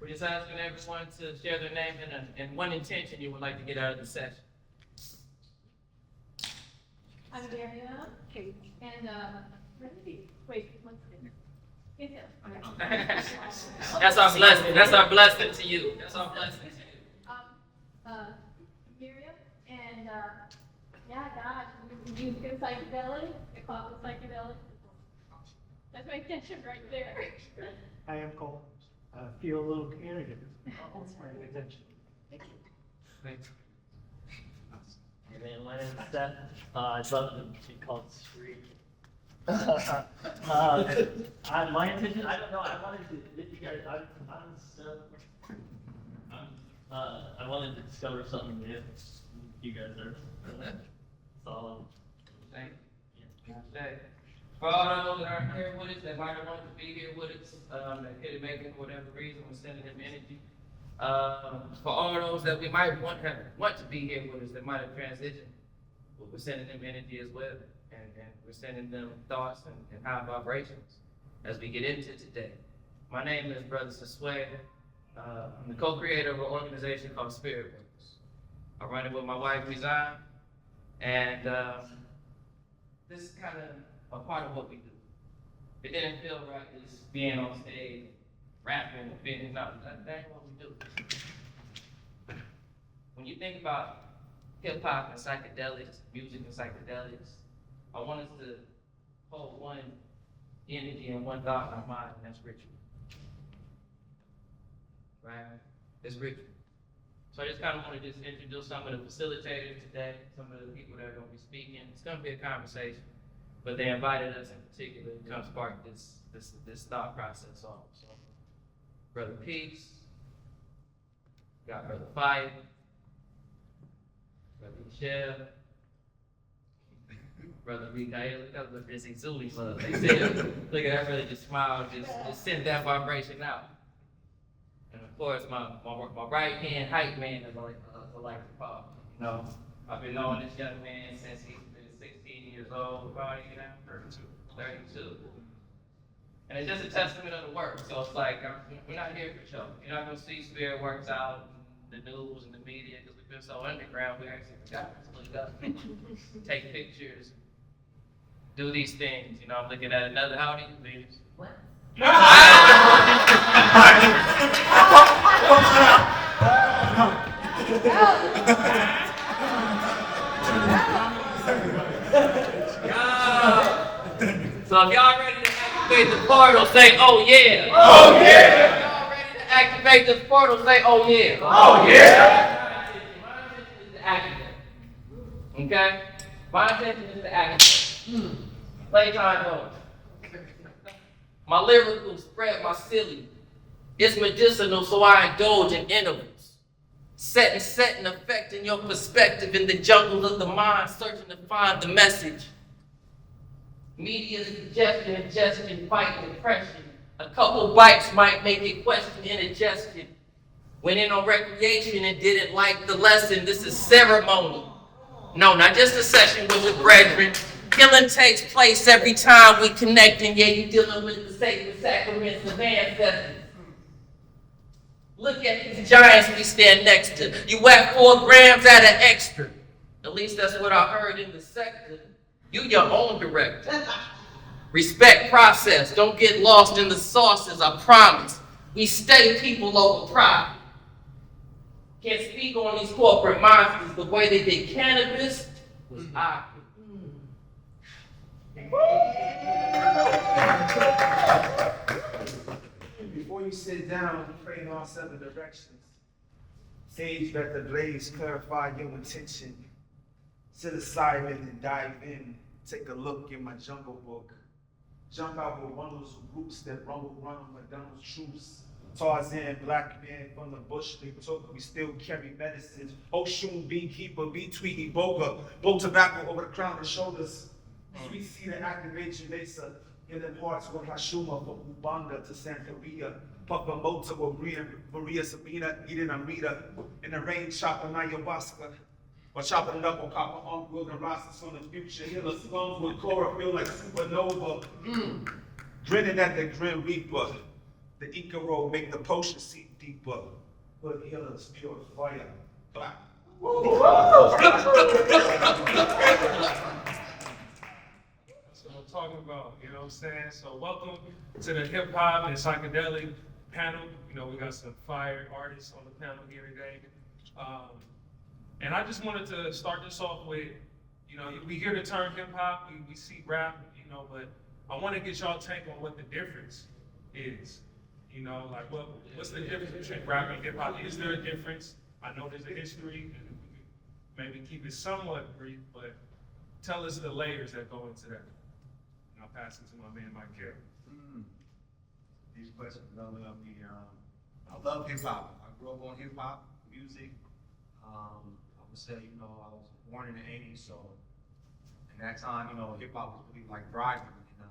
We're just asking everyone to share their name and one intention you would like to get out of the session. I'm Dariana. Okay. And wait, one second. That's our blessing. That's our blessing to you. That's our blessing to you. Miriam. And yeah, God, you get psychedelic. I call it psychedelic. That's my intention right there. I am Cole. I feel a little community. That's my intention. Thank you. Thanks. And then my name is Seth. I'd love to be called Street. My intention, I don't know, I wanted to, you guys, I wanted to discover something new. You guys are, so. Thank you. For all those that aren't here with us, that might have wanted to be here with us, that couldn't make it for whatever reason, we're sending them energy. For all those that we might want to be here with us that might have transitioned, we're sending them energy as well. And we're sending them thoughts and high vibrations as we get into today. My name is Brotha. I'm the co-creator of an organization called Spirit Works. I run it with my wife, Resign, and this is kind of a part of what we do. It didn't feel right just being on stage, rapping, and being out. That ain't what we do. When you think about hip-hop and psychedelics, music and psychedelics, I want us to hold one energy and one thought in our mind, and that's ritual. Right? It's ritual. So I just kind of want to just introduce some of the facilitators today, some of the people that are going to be speaking. It's going to be a conversation, but they invited us in particular to come spark this thought process off. So, Brother Peace, got Brother Fire, Brother Michelle, Brother Mikael, that was a busy Zuli love. They said, look at that, really just smiled, just send that vibration out. And of course, my right hand hype man is like to call. You know, I've been knowing this young man since he's been 16 years old, probably now 32. And it's just a testament of the work. So it's like, we're not here for show. You're not gonna see Spirit Works out in the news and the media because we've been so underground. We actually forgot to look up, take pictures, do these things. You know, I'm looking at another. How old are you, ladies? What? So if y'all ready to activate the portal, say, oh yeah. Oh yeah. If y'all ready to activate this portal, say, oh yeah. Oh yeah. My intention is to activate. Okay? My intention is to activate. Playtime mode. My lyrical spread my silly. It's medicinal, so I indulge in intervals. Setting, affecting your perspective in the jungle of the mind, searching to find the message. Media suggestion, ingestion, fight depression. A couple bites might make you question indigestion. Went in on recreation and didn't like the lesson. This is ceremony. No, not just a session with the brethren. Healing takes place every time we connect, and yeah, you're dealing with the sacred sacraments of ancestors. Look at these giants we stand next to. You whack 4 grams at an extra. At least that's what I heard in the sector. You your own director. Respect process. Don't get lost in the sauces, I promise. We stay people over pride. Can't speak on these corporate monsters. The way they did cannabis was awkward. Before you sit down, pray in all 7 directions. Sage, let the blaze clarify your intention. Sit aside and dive in. Take a look in my jungle book. Jump out with one of those groups that rumble run on McDonald's troops. Tarzan, black man from the bush, they took, we still carry medicine. Oshun, beekeeper, Tweety, Boga, blow tobacco over the crown and shoulders. Sweet seed and activation, Mesa, in them hearts with Hashuma, from Ubanda to Santeria. Papa Mota with Maria Sabina, eating Amrita, in the rain, chopping ayahuasca. Or chopping it up on copper on wilderness rosters on the future. Healer slums with chlorophyll like supernova. Grinning at the grim reaper. The Icaro make the potion seep deeper, but healers pure fire. Clap. That's what I'm talking about, you know what I'm saying? So welcome to the hip hop and psychedelic panel. You know, we got some fire artists on the panel here today. And I just wanted to start this off with, you know, we hear the term hip hop, we see rap, you know, but I want to get y'all take on what the difference is. You know, like what's the difference between rap and hip hop? Is there a difference? I know there's a history, and we could maybe keep it somewhat brief, but tell us the layers that go into that. And I'll pass it to my man, Mike Carroll. These questions don't love me. I love hip hop. I grew up on hip hop music. I would say, you know, I was born in the '80s, so in that time, you know, hip hop was really like thriving. And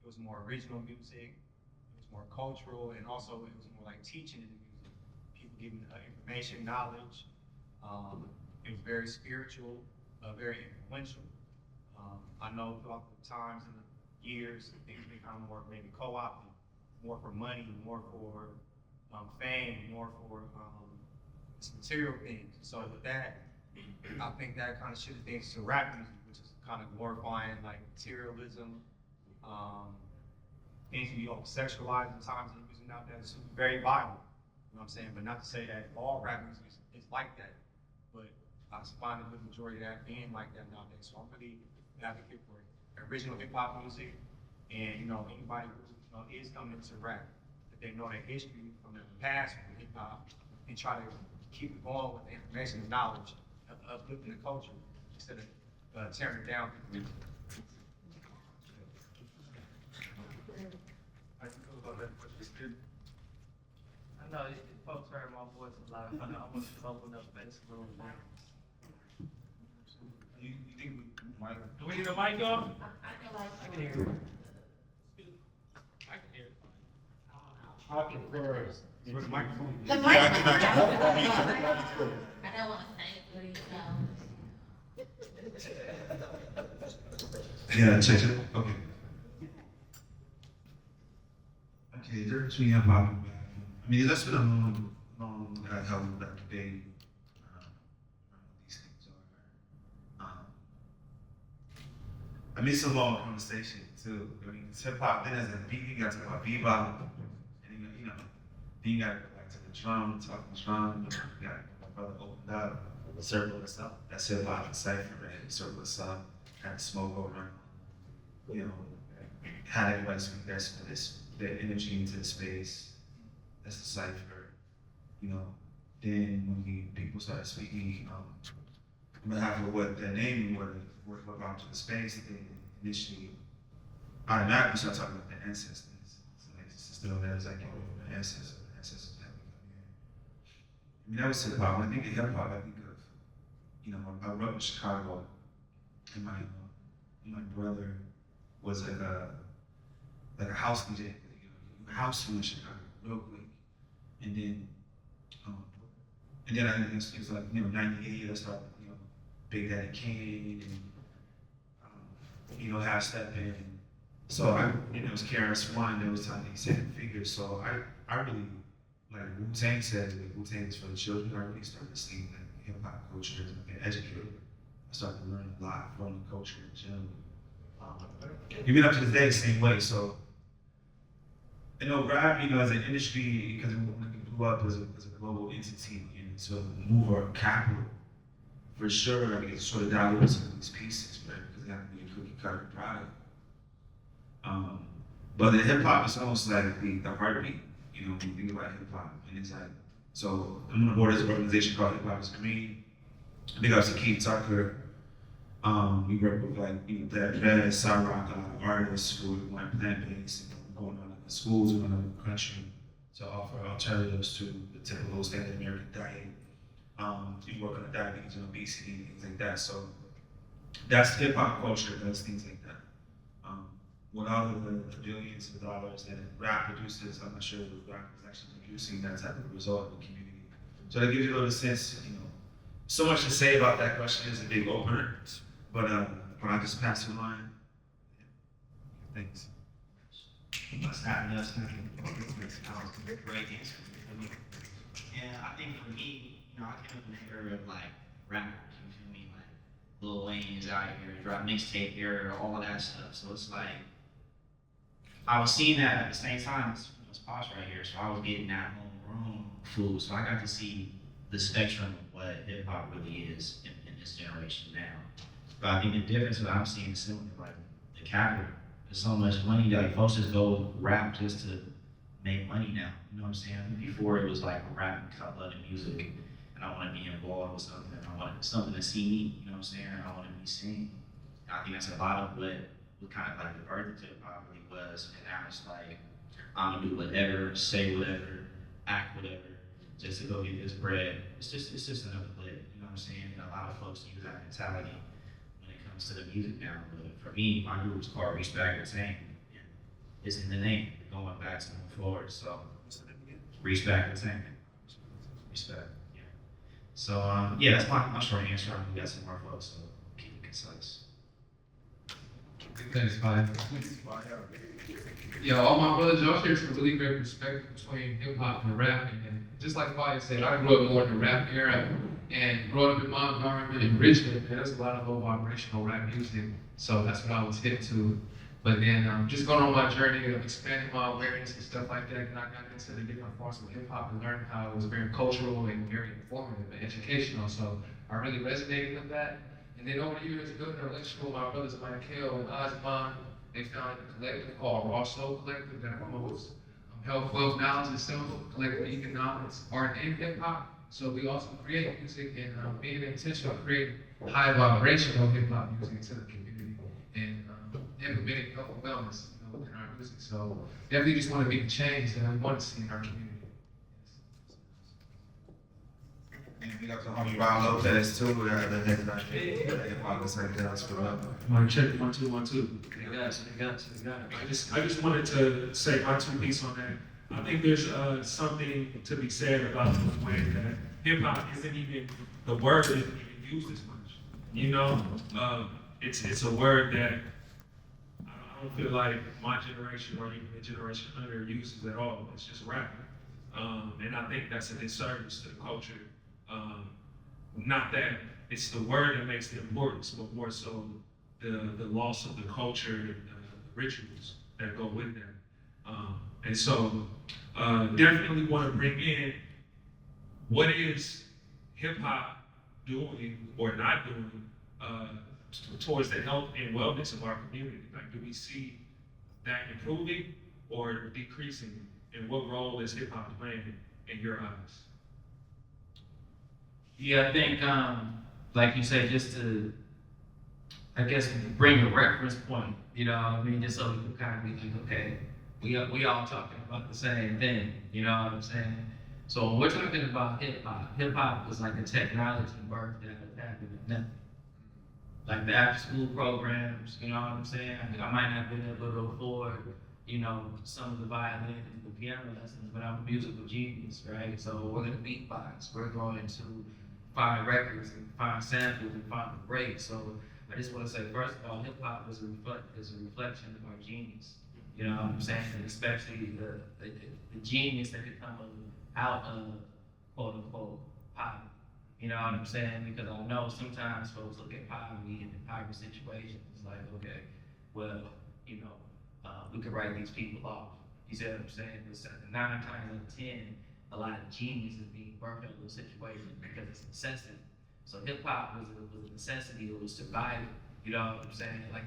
it was more original music, it was more cultural, and also it was more like teaching in the music. People giving information, knowledge. It was very spiritual, very influential. I know throughout the times and the years, things become more maybe co-opted, more for money, more for fame, more for material things. So with that, I think that kind of shifted things to rap music, which is kind of glorifying like materialism, things can be all sexualized at times in music now that's very violent. You know what I'm saying? But not to say that all rap music is like that, but I find a good majority of that being like that nowadays. So I'm really an advocate for original hip hop music, and you know anybody who is coming into rap, that they know their history from the past with hip hop, and try to keep it going with the information and knowledge of uplifting the culture instead of tearing it down. How you feel about that? I know folks heard my voice a lot. I want to open up space a little bit. You think we might? Do we need a mic off? I can hear you. I can hear it. I prefer with the microphone. The microphone. I don't want to thank you. Yeah, check it. Okay. Okay, there between hip hop and rap. I mean, that's been a long hell of that debate. These things are. I mean, it's a long conversation too. I mean, it's hip hop. Then as a beat, you got to talk about bebop, and you know, then you got to go back to the drum, talking drum. You got my brother opened up the circle and stuff. That's hip hop and cypher, right? Circle of stuff. Had smoke over, you know, had everybody speak their energy into the space. That's the cipher, you know. Then when people started speaking on behalf of what their name what brought to the space, they initially automatically started talking about their ancestors. So like the system that is like, oh, the ancestors have come here. I mean, that was hip hop. When I think of hip hop, I think of, you know, I grew up in Chicago, and my brother was like a house DJ, you know, house in Chicago, real quick. And then it was like, you know, 98, I started, you know, Big Daddy Kane and, you know, Half Step in. So it was KRS-One, there was time these second figures. So I really, like Wu-Tang said, like, Wu-Tang is for the children. I really started seeing like hip hop culture and being educated. I started to learn a lot from the culture in general. Even up to this day, same way. So, you know, rap, you know, as an industry, because when it blew up as a global entity and sort of mover of capital, for sure, I mean, it's sort of diluted some of these pieces, right? Because it had to be a cookie cutter product. But the hip hop is almost like the heartbeat, you know, when you think about hip hop. And it's like, so I'm on the board of this organization called Hip Hop is Green. Big ups to Keith Tucker. We work with like, you know, Black Vets, South Rock artists who went plant-based and going on in schools around the country to offer alternatives to the typical standard American diet. We work on the diabetes and obesity, things like that. So that's hip hop culture, does things like that. Without the billions of dollars that rap produces, I'm not sure if rap is actually producing that type of result in the community. So that gives you a little sense, you know, so much to say about that question is a big opener, but I just pass the line. Thanks. What's happening? That's great answer. And I think for me, you know, I came up in the era of like rappers, you feel me? Like Lil Wayne is out here, drop mixtape era, all of that stuff. So it's like, I was seeing that at the same time as Posh right here. So I was getting that homegrown food. So I got to see the spectrum of what hip hop really is in this generation now. But I think the difference that I'm seeing is similar, like the capital. There's so much money that like, folks just go rap just to make money now. You know what I'm saying? Before it was like rap because I love the music and I want to be involved with something. I want something to see me. You know what I'm saying? I want to be seen. And I think that's a lot of what kind of like the birth to hip hop really was. And now it's like I'm gonna do whatever, say whatever, act whatever, just to go get this bread. It's just another play. You know what I'm saying? And a lot of folks use that mentality when it comes to the music now. But for me, my group is called Respect the Same. It's in the name, going back to move forward. So Respect the Same. Respect. Yeah. So yeah, that's my short answer. We got some more folks, so keep it concise. Thanks, Mike. Yeah, all my brothers, y'all share some really great perspective between hip hop and rap. And just like Fire said, I grew up more in the rap era, and growing up in my environment in Richmond, man, there's a lot of low vibrational rap music. So that's what I was hip to. But then just going on my journey of expanding my awareness and stuff like that, and I got into the different forms of hip hop and learned how it was very cultural and very informative and educational. So I really resonated with that. And then over the years, building a relationship with my brothers Michael and Ajgod, they founded a collective called Raw Soul Collective that promotes health, wealth, knowledge, and simple collective economics, art, and hip hop. So we also create music and being intentional, creating high vibrational hip hop music to the community and implementing health and wellness, within our music. So definitely just want to be the change that we want to see in our community. And we got the homie Ron Lopez too. We got the next guy. Hip hop is like that. For up. Mic check, 1 2 1 2. You got it. I just wanted to say my 2 piece on that. I think there's something to be said about the way that hip hop isn't even, the word isn't even used as much. You know, it's a word that I don't feel like my generation or even the generation under uses at all. It's just rap. And I think that's a disservice to the culture. Not that it's the word that makes the importance, but more so the loss of the culture and the rituals that go with that. And so definitely want to bring in what is hip hop doing or not doing towards the health and wellness of our community. Like, do we see that improving or decreasing? And what role is hip hop playing in your eyes? Yeah, I think, like you said, just to, I guess, bring a reference point, you know what I mean? Just so we can kind of be like, okay, we all talking about the same thing, you know what I'm saying? So when we're talking about hip hop was like a technology birth that happened with nothing. Like the after school programs, you know what I'm saying? I might not have been able to afford, you know, some of the violin and the piano lessons, but I'm a musical genius, right? So we're gonna beatbox, we're going to find records and find samples and find the breaks. So I just want to say, first of all, hip hop is a reflection of our genius. You know what I'm saying? And especially the genius that could come out of quote unquote poverty. You know what I'm saying? Because I know sometimes folks look at poverty and impoverished situations. It's like, okay, well, you know, we could write these people off. You see what I'm saying? It's 9 times out of 10, a lot of genius is being birthed in those situations because it's necessity. So hip hop was a necessity, it was survival. You know what I'm saying? Like,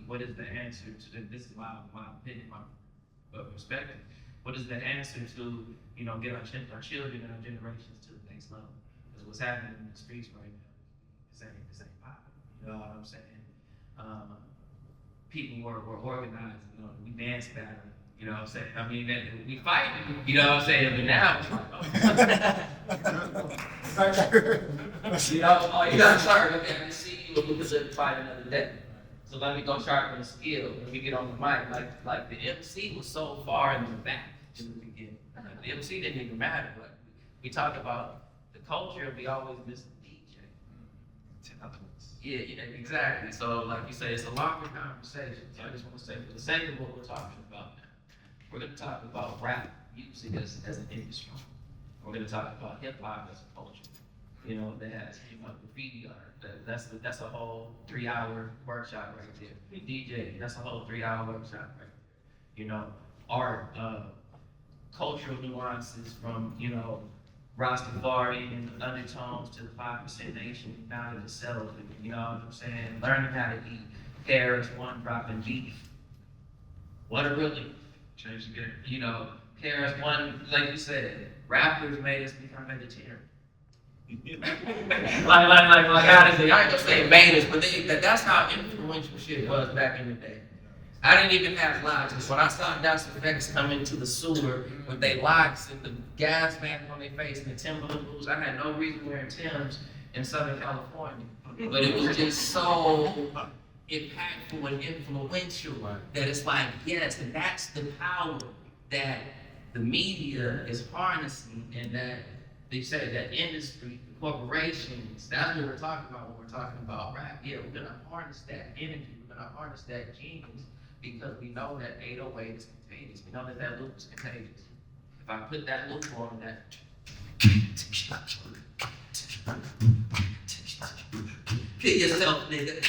what is the answer to this? Is my opinion, my perspective. What is the answer to, you know, get our children and our generations to the next level? Because what's happening in the streets right now, this ain't pop. You know what I'm saying? People were organized, you know, we dance battle. You know what I'm saying? I mean, we fight, you know what I'm saying? But now, you know, you gotta start, okay, I see you, we could fight another day. So let me go sharpen the skill, let me get on the mic. Like the MC was so far in the back in the beginning. Like, the MC didn't even matter. Like, we talk about the culture, and we always miss the DJ. Yeah, exactly. So like you say, it's a longer conversation. So I just want to say, for the sake of what we're talking about now, we're going to talk about rap music as an industry. We're gonna talk about hip hop as a culture. You know, that has graffiti art. That's a whole 3-hour workshop right there. DJ, that's a whole 3-hour workshop right there. You know, art, cultural nuances from, you know, Rastafari and the undertones to the 5% nation down to the cells. You know what I'm saying? Learning how to eat carrots, one dropping beef. What a really change the game. You know, carrots, one, like you said, rappers made us become vegetarian. like honestly, I ain't gonna say made us, but that's how influential shit was back in the day. I didn't even have locks. When I saw Dr. Vex come into the sewer with their locks and the gas mask on their face and the Timberland boots, I had no reason wearing Timbs in Southern California. But it was just so impactful and influential that it's like, yes, and that's the power that the media is harnessing, and that they say that industry, corporations, that's what we're talking about when we're talking about rap. Yeah, we're gonna harness that energy, we're gonna harness that genius, because we know that 808 is contagious. We know that that loop is contagious. If I put that loop on, that kill yourself, nigga.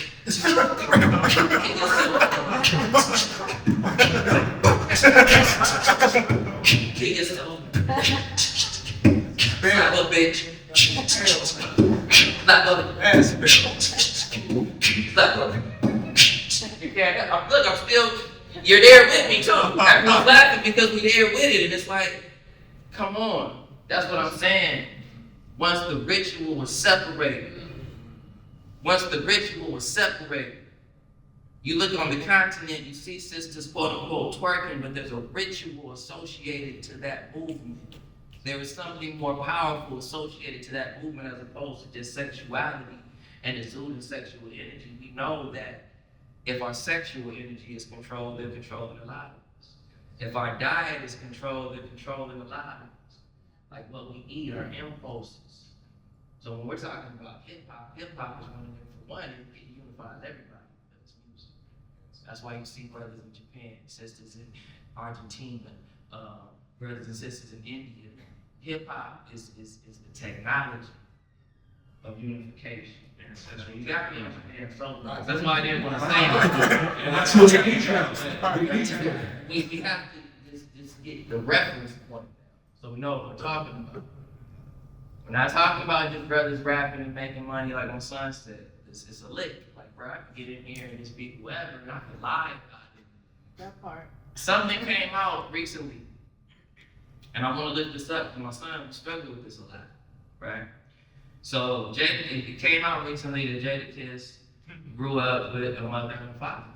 Kill yourself. Slap a bitch. Slap a ass bitch. Slap a. You can't. Look, I'm still. You're there with me too. I'm laughing because we're there with it, and it's like, come on. That's what I'm saying. Once the ritual was separated. You look on the continent, you see sisters quote unquote twerking, but there's a ritual associated to that movement. There is something more powerful associated to that movement as opposed to just sexuality and exuding sexual energy. We know that if our sexual energy is controlled, they're controlling a lot of us. If our diet is controlled, they're controlling a lot of us. Like what we eat, our impulses. So when we're talking about hip-hop is one of them. For one, it unifies everybody with its music. That's why you see brothers in Japan, sisters in Argentina, brothers and sisters in India. Hip-hop is the technology of unification. So you got me on Japan so that's why I didn't want to say it. And that's what we We have to just get the reference point down, so we know what we're talking about. We're not talking about just brothers rapping and making money like my son said. It's a lick. Like, bro, I can get in here and just be whoever, and I can lie about it. That part. Something came out recently, and I want to lift this up because my son struggled with this a lot, right? So it came out recently that Jadakiss grew up with a mother and a father.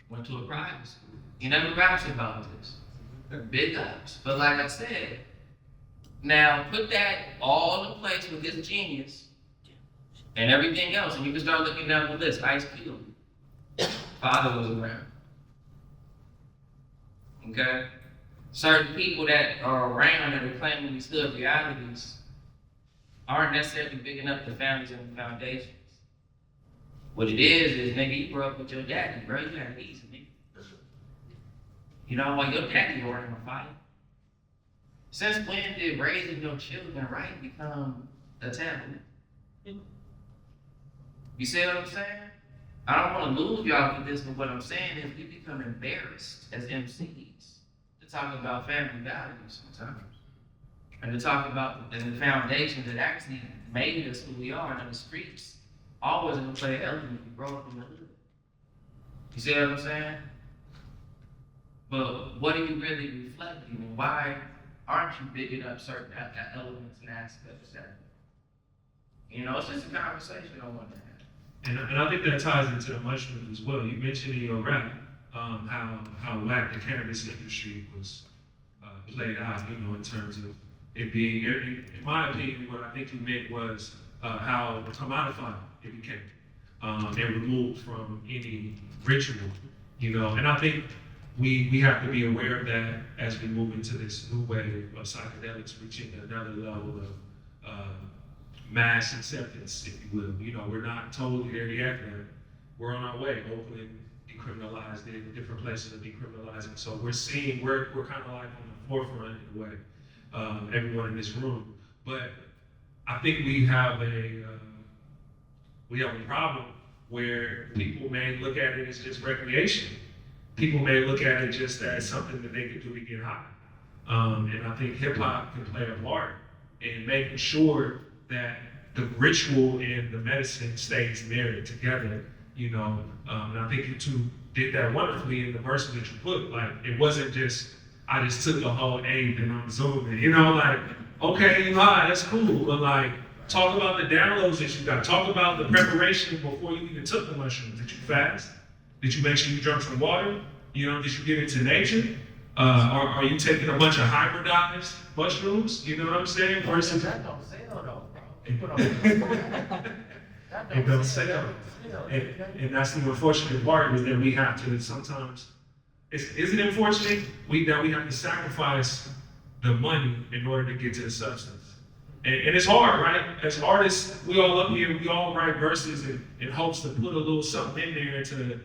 Went to a private school. He never raps about this. Big ups. But like I said, now put that all in place with his genius and everything else, and you can start looking down the list. Ice Cube. Father was around. Okay? Certain people that are around that are claiming these hood realities aren't necessarily big enough to families and the foundations. What it is nigga, you grew up with your daddy, bro. You had it easy, nigga. You know why your daddy ordered a fight? Since when did raising your children right become a taboo? You see what I'm saying? I don't want to lose y'all with this, but what I'm saying is we become embarrassed as MCs to talk about family values sometimes. And to talk about the foundation that actually made us who we are in the streets. Always in the play element, we grow up in the hood. You see what I'm saying? But what are you really reflecting, and why aren't you bigging up certain elements and aspects of that? You know, it's just a conversation I want to have. And I think that ties into the mushrooms as well. You mentioned in your rap how whack the cannabis industry was played out, you know, in terms of it being, in my opinion, what I think you meant was how commodified it became and removed from any ritual, you know. And I think we have to be aware of that as we move into this new wave of psychedelics, reaching another level of mass acceptance, if you will. You know, we're not totally there yet, but we're on our way. Hopefully, decriminalized it, different places are decriminalizing. So we're kind of like on the forefront in a way. everyone in this room. But I think we have a problem where people may look at it as just recreation. People may look at it just as something that they could do to get high. And I think hip hop can play a part in making sure that the ritual and the medicine stays married together, and I think you two did that wonderfully in the verse that you put. Like, it wasn't just, I just took a whole eighth and I'm zooming, okay, you high, that's cool, but like, talk about the downloads that you got. Talk about the preparation before you even took the mushrooms. Did you fast? Did you make sure you drank some water? Did you give it to nature? Are you taking a bunch of hybridized mushrooms? You know what I'm saying? Versus That don't sell though, bro. It don't sell. And that's the unfortunate part, is that we have to sometimes, is it unfortunate? That we have to sacrifice the money in order to get to the substance. And it's hard, right? As artists, we all up here, we all write verses in hopes to put a little something in there to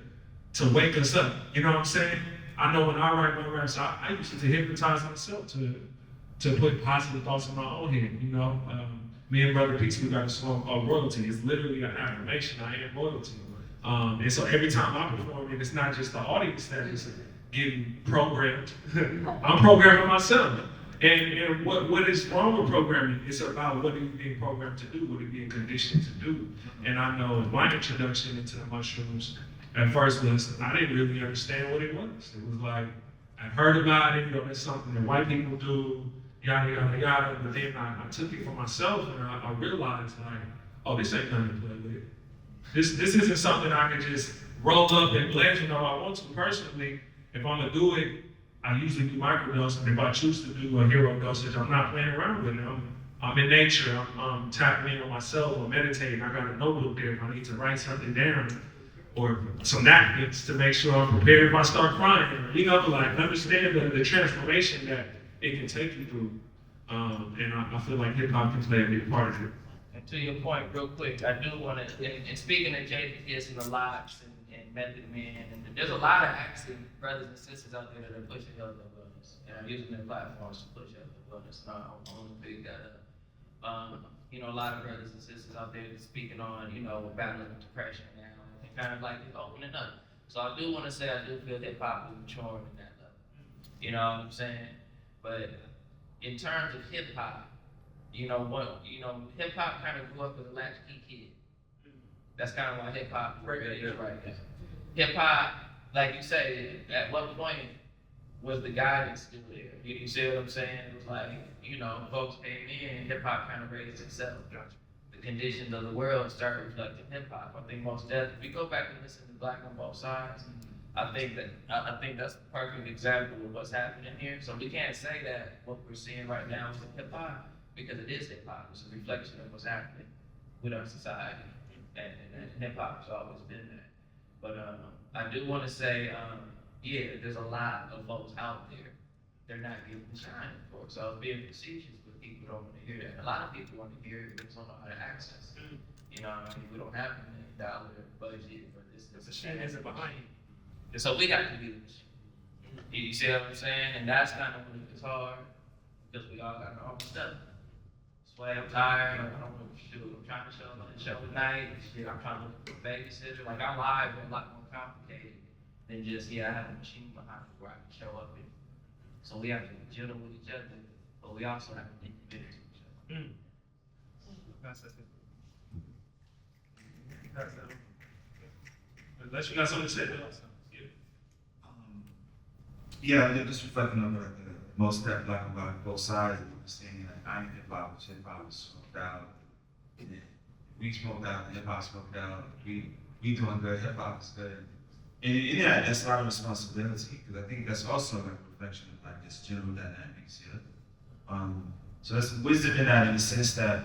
wake us up. You know what I'm saying? I know when I write my raps, I used to hypnotize myself to put positive thoughts in my own head. Me and Brother Peace, we got a song called Royalty. It's literally an affirmation. I am royalty. And so every time I perform it, it's not just the audience that is getting programmed. I'm programming myself. And what is wrong with programming? It's about what are you being programmed to do, what are you being conditioned to do. And I know in my introduction into the mushrooms, at first I didn't really understand what it was. It was like, I heard about it, that's something that white people do, yada, yada, yada. But then I took it for myself and I realized, like, oh, this ain't nothing to play with. This isn't something I can just roll up and pledge. I want to personally. If I'm gonna do it, I usually do microdosing. If I choose to do a hero dosage, I'm not playing around with it. I'm in nature, I'm tapping in on myself, I'm meditating. I got a notebook there if I need to write something down, or some napkins to make sure I'm prepared if I start crying. Understand the transformation that it can take you through. And I feel like hip hop can play a big part of it. And to your point, real quick, I do want to, and speaking of Jadakiss and the Locks and Method Man, and there's a lot of actually brothers and sisters out there that are pushing health and wellness and are using their platforms to push health and wellness. And I want to pick that up. A lot of brothers and sisters out there speaking on, battling depression now and kind of like opening up. So I do want to say I do feel hip hop is maturing in that level. You know what I'm saying? But in terms of hip hop, hip hop kind of grew up with a latchkey kid. That's kind of why hip hop is where it is right now. Hip hop, like you say, at what point was the guidance still there? You see what I'm saying? It was like, folks came in and hip hop kind of raised itself. The conditions of the world started reflecting hip hop. I think most definitely, if we go back and listen to Black on Both Sides, I think that's a perfect example of what's happening here. So we can't say that what we're seeing right now is hip hop, because it is hip hop. It's a reflection of what's happening with our society, and hip hop has always been that. But I do want to say, there's a lot of folks out there. They're not getting the shine, of course. So I was being facetious, but people don't want to hear that. A lot of people want to hear it, but they don't know how to access it. We don't have $1 million budget for this. The machine isn't behind you. And so we got to do the machine. You see what I'm saying? And that's kind of when it's hard, because we all got our own stuff. Sway, I'm tired. I don't want to shoot. I'm trying to show at night. I'm trying to look for a babysitter. Like, our lives are a lot more complicated than just, I have a machine behind me where I can show up in. So we have to be gentle with each other, but we also have to be committed to each other. That's it. Unless you got something to say. Just reflecting on the most that Black and Black both sides, understanding that I ain't hip hop is smoked out. And then we smoked out, hip hop smoked out. We doing good, hip hop is good. And that's a lot of responsibility, because I think that's also like a reflection of like this general dynamics here. So there's some wisdom in that, in the sense that,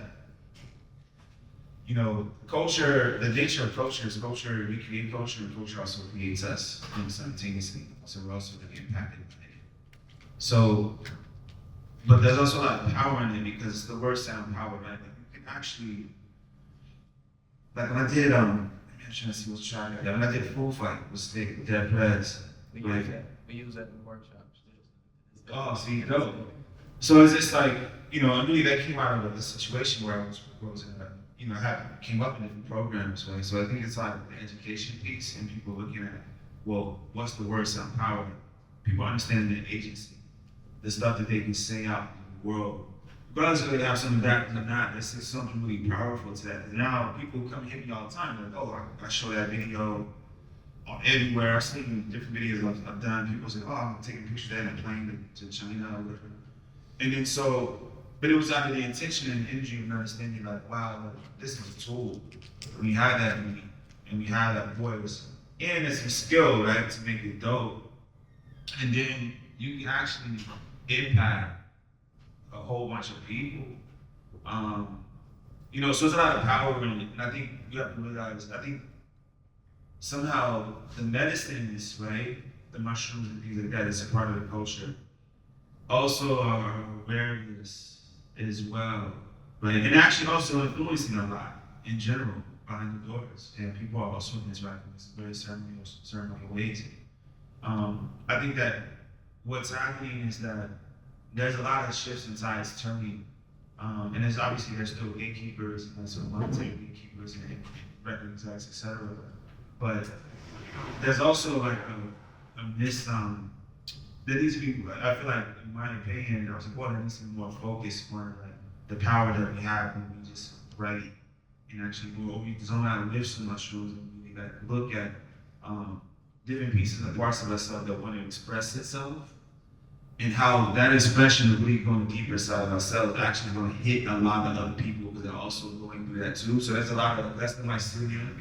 culture, the nature of culture is culture, we create culture, and culture also creates us simultaneously. So we're also really impacted by it. So, but there's also a lot of power in it, because the word sound power, right? Like, you can actually, like when I did, I'm trying to see what's trying to, when I did Full Fight with Stick, Dead Prez. We use that in the workshops. Oh, see, dope. So it's just like, you know, and really that came out of a situation where I was in a, you know, came up in different programs, right? So I think it's like the education piece and people looking at, well, what's the word empowerment? People understanding their agency, the stuff that they can say out in the world. Regardless of whether they have some of that or not, there's just something really powerful to that. And now people come hit me all the time, like, oh, I show that video everywhere. I've seen different videos I've done. People say, oh, I'm taking pictures of that and playing to China or whatever. And then so, but it was out of the intention and energy and understanding, like, wow, like, this is a tool. We have that in me, and we have that voice. And it's a skill, right, to make it dope. And then you can actually impact a whole bunch of people. You know, so there's a lot of power in it. And I think you have to realize, I think somehow the medicines, right, the mushrooms and things like that is a part of the culture. Also our awareness as well, right? And actually also influencing a lot in general behind the doors. And people are also interacting in very certain ways. I think that what's happening is that there's a lot of shifts and tides turning. And there's still gatekeepers and some monetary gatekeepers and record execs, etc. But there's also like a miss, there needs to be, I feel like, in my opinion, I was like, well, there needs to be more focus on like the power that we have when we just write and actually we zone out and live some mushrooms and we like look at different pieces and parts of ourselves that want to express itself and how that expression of really going deeper inside of ourselves actually going to hit a lot of other people because they're also going through that too. So there's a lot of, that's the mycelium,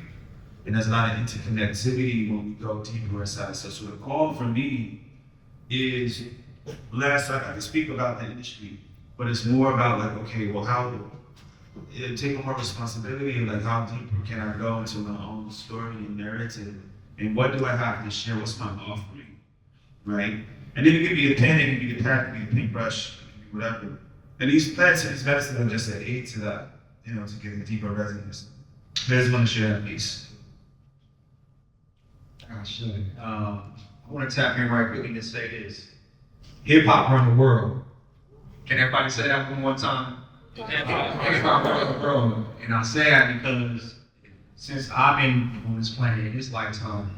and there's a lot of interconnectivity when we go deeper inside. So the call for me is less, I can speak about the industry, but it's more about like, okay, well, how, take more responsibility of like how deeper can I go into my own story and narrative, and what do I have to share, what's my offering, right? And then it can be a pen, it can be a pad, it can be a paintbrush, it can be whatever. And these plants and these medicines are just an aid to that, you know, to get a deeper resonance. I just want to share that piece. I should. I want to tap in right quickly and say this. Hip hop run the world. Can everybody say that one more time? Hip hop run the world. And I say that because since I've been on this planet in this lifetime,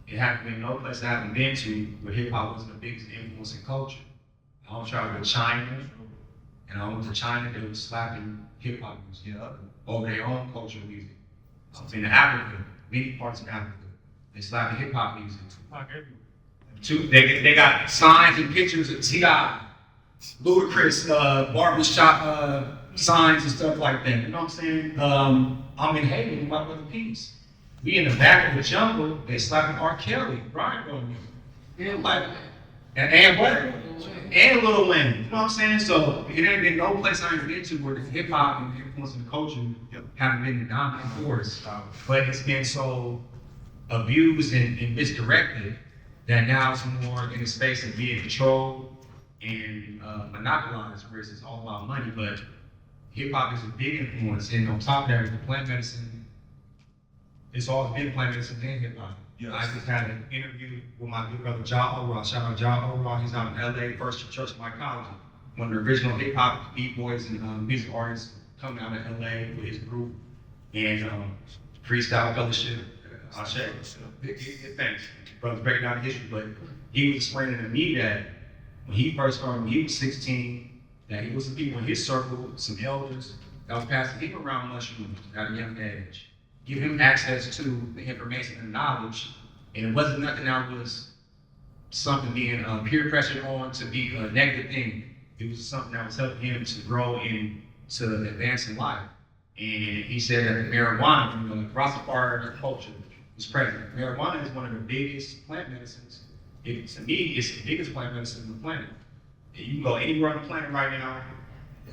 it hasn't been no place I haven't been to where hip hop wasn't the biggest influence in culture. I don't travel to China, and I went to China, they were slapping hip hop music over their own cultural music. I've been to Africa, many parts of Africa, they slapping hip hop music. They got signs and pictures of T.I., Ludacris, barbershop signs and stuff like that. You know what I'm saying? I'm in Haiti with my brother Peace. We in the back of the jungle, they slapping R. Kelly, Brian on me. Yeah, like, and Lil Wayne. You know what I'm saying? So it ain't been no place I ain't been to where the hip hop and the influence of the culture haven't been the dominant force. But it's been so abused and misdirected that now it's more in a space of being controlled and monopolized, whereas it's all about money. But hip hop is a big influence, and on top of that is the plant medicine. It's always been plant medicine and hip hop. Yes. I just had an interview with my good brother John O'Rourke. Shout out John O'Rourke. He's out in LA, First Church of Psychology. One of the original hip hop b-boys and music artists coming out of LA with his group and freestyle fellowship. I'll share big thanks. Brothers breaking down the history, but he was explaining to me that when he first started, when he was 16, that he was some people in his circle, some elders, that was passing him around mushrooms at a young age, give him access to the information and knowledge, and it wasn't nothing that was something being peer pressured on to be a negative thing. It was something that was helping him to grow and to advance in life. And he said that marijuana from the Rastafari culture was present. Marijuana is one of the biggest plant medicines. To me, it's the biggest plant medicine on the planet. You can go anywhere on the planet right now.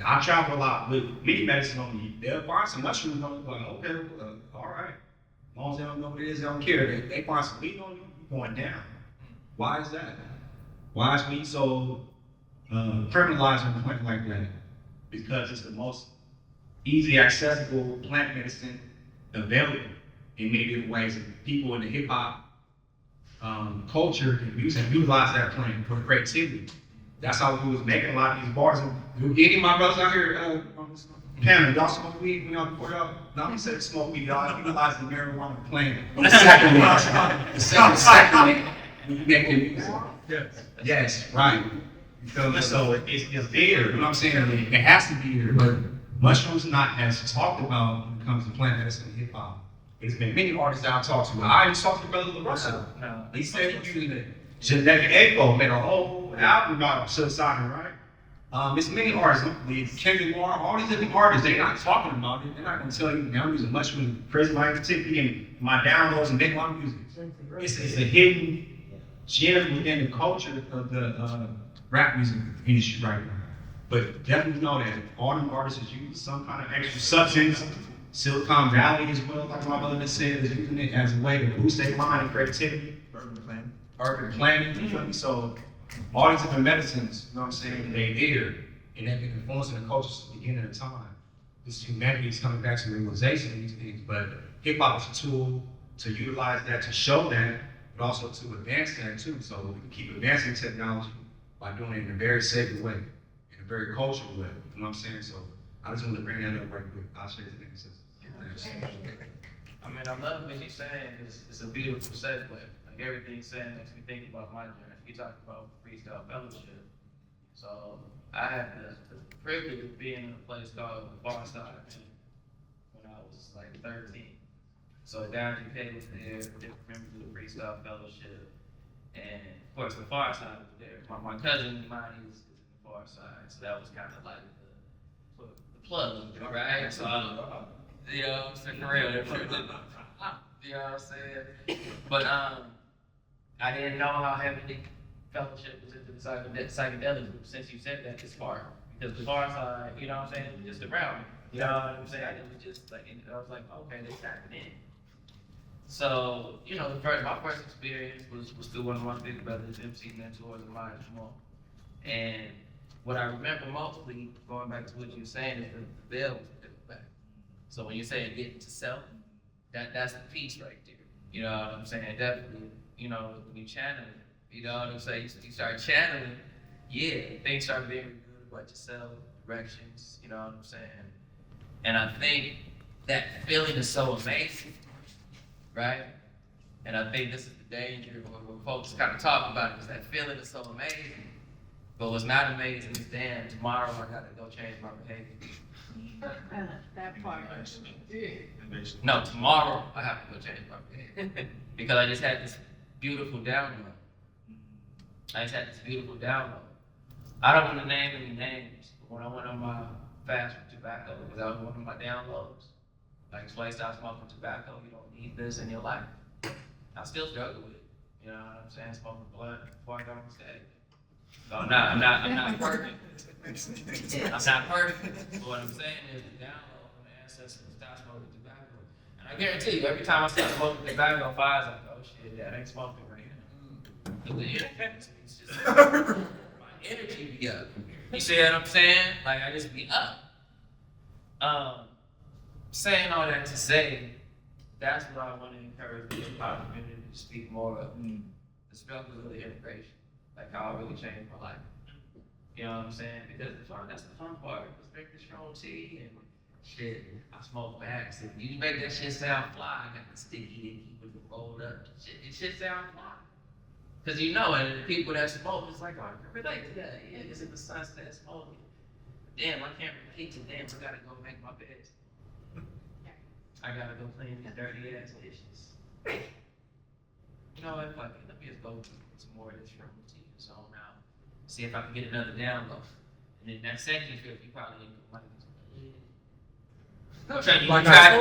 I travel a lot with many medicine on me. They'll find some mushrooms on you, like, okay, all right. As long as they don't know what it is, they don't care. They find some weed on you, you're going down. Why is that? Why is weed so criminalized on a plant like that? Because it's the most easy accessible plant medicine available in many different ways. And people in the hip hop culture can use and utilize that plant for creativity. That's how we was making a lot of these bars. And any of my brothers out here on this panel, y'all smoke weed when y'all before y'all? No, he said smoke weed, y'all utilize the marijuana plant. Secondly, we make the music. Yes, right. You feel me? So it's there, you know what I'm saying? It has to be there, but mushrooms not as talked about when it comes to plant medicine and hip hop. There's been many artists that I've talked to. I even talked to Brother Brotha. No. He said Genetic Echo made a whole album about psilocybin, right? There's many artists, Kendrick Lamar, all these different artists, they're not talking about it. They're not going to tell you, now I'm using mushroom, present my activity and my downloads and make my music. It's a hidden gem within the culture of the rap music industry right now. But definitely know that all them artists is using some kind of extra substance. Silicon Valley as well, like my brother just said, is using it as a way to boost their mind and creativity. Urban planning, you feel me? So all these different medicines, you know what I'm saying, they're there, and they've been influencing the culture since the beginning of time. This humanity is coming back to the realization of these things, but hip hop is a tool to utilize that, to show that, but also to advance that too. So we can keep advancing technology by doing it in a very sacred way, in a very cultural way, you know what I'm saying? So I just want to bring that up right quick. I'll share the next. I mean, I love what he's saying. It's a beautiful segue. Like everything he's saying makes me think about my journey. We talked about freestyle fellowship. So I had the privilege of being in a place called Barside when I was like 13. So Down K was there, different members of the freestyle fellowship, and of course the Far Side was there. My cousin of mine is in the Far Side, so that was kind of like the plug, right? So you know what I'm saying, for real, you know what I'm saying? But I didn't know how heavily fellowship was into the psychedelic group since you said that this far. Because the Far Side, you know what I'm saying, was just around me. You know what I'm saying? It was just like, I was like, okay, they tapping in. So, you know, my first experience was through one of my big brothers, MC mentors of mine, Jamal. And what I remember mostly, going back to what you were saying, is the bell was back. So when you say getting to self, that's the piece right there. You know what I'm saying? Definitely, you know, when you channel it, you know what I'm saying? You start channeling, yeah, things start being good about yourself, directions, you know what I'm saying? And I think that feeling is so amazing, right? And I think this is the danger when folks kind of talk about it, because that feeling is so amazing. But what's not amazing is, damn, tomorrow I gotta go change my behavior. That part. No, tomorrow I have to go change my behavior. Because I just had this beautiful download. I don't want to name any names, but when I went on my fast for tobacco, because that was one of my downloads. Like, it's like, stop smoking tobacco, you don't need this in your life. I still struggle with it. You know what I'm saying? Smoking blunt before I got on stage. So I'm not perfect. I'm not perfect. But what I'm saying is the download from the ancestors to stop smoking tobacco. And I guarantee you, every time I start smoking tobacco, fire's like, oh shit, that ain't smoking right now. It's just my energy be up. You see what I'm saying? Like, I just be up. Saying all that to say, that's what I want to encourage the hip hop community to speak more of. The struggle of the integration. Like how I really changed my life. You know what I'm saying? Because that's the fun part. Let's drink the strong tea and shit. I smoke bags. If you make that shit sound fly, I got the sticky and keep it rolled up. It shit sound fly. Because you know, and the people that smoke, it's like, oh, I can relate to that. Yeah, it's in the sunset smoking. Damn, I can't repeat it. Damn, I gotta go make my bed. I gotta go clean these dirty ass dishes. You know what? Fuck it. Let me just go some more of this from tea and zone out. See if I can get another download. And then that second trip, you probably ain't gonna like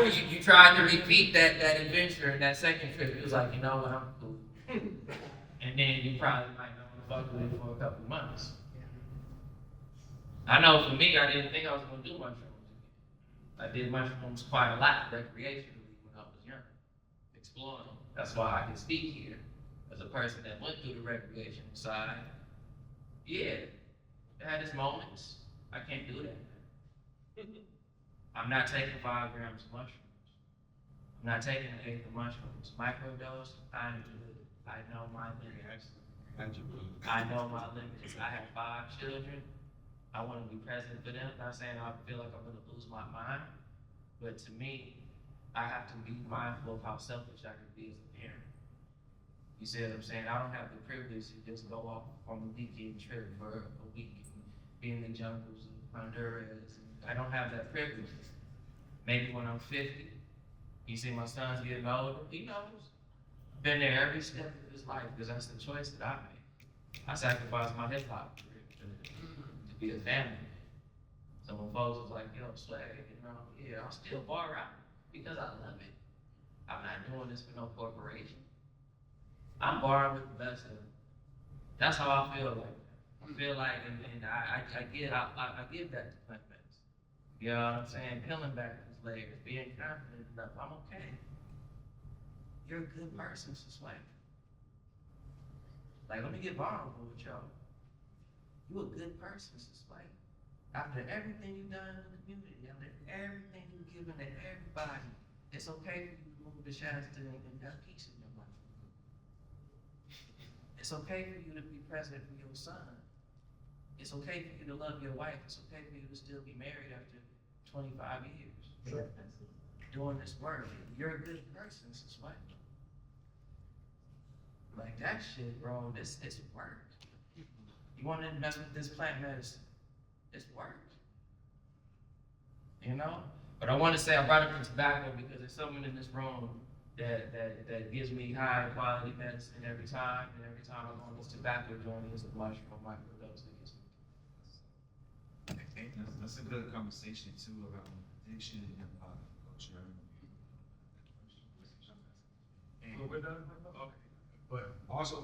it. You tried to repeat that adventure in that second trip. You was like, you know what? I'm cool. And then you probably might not want to fuck with it for a couple months. I know for me, I didn't think I was gonna do mushrooms. I did mushrooms quite a lot recreationally when I was young, exploring. That's why I can speak here as a person that went through the recreational side. Yeah, it had its moments. I can't do that. I'm not taking 5 grams of mushrooms. I'm not taking an eighth of mushrooms. Microdose, I ain't do it. I know my limits. I know my limits. I have 5 children. I want to be present for them. Not saying I feel like I'm going to lose my mind, but to me, I have to be mindful of how selfish I can be as a parent. You see what I'm saying? I don't have the privilege to just go off on a weekend trip for a week and be in the jungles of Honduras. I don't have that privilege. Maybe when I'm 50, you see my son's getting older, he knows. Been there every step of his life because that's the choice that I made. I sacrificed my hip hop career to be a family man. So when folks was like, yo, Swag, yeah, I'll still bar out because I love it. I'm not doing this for no corporation. I'm borrowing with the best of them. That's how I feel like. I feel like, and I give that to plant medicine. You know what I'm saying? Peeling back these layers, being confident enough. I'm okay. You're a good person, Swag. Like, let me get vulnerable with y'all. You a good person, Swag. After everything you've done in the community, after everything you've given to everybody, it's okay for you to move to Shasta and have peace in your life. It's okay for you to be present for your son. It's okay for you to love your wife. It's okay for you to still be married after 25 years. Sure. Doing this work. You're a good person, Swag. Like that shit, bro, it's work. You want to invest with this plant medicine, it's work. You know? But I want to say I brought up the tobacco because there's someone in this room that gives me high quality medicine every time, and every time I'm on this tobacco journey, it's a mushroom microdose that gets me. That's a good conversation too about addiction and hip hop culture. Well, we're done? Okay. But also,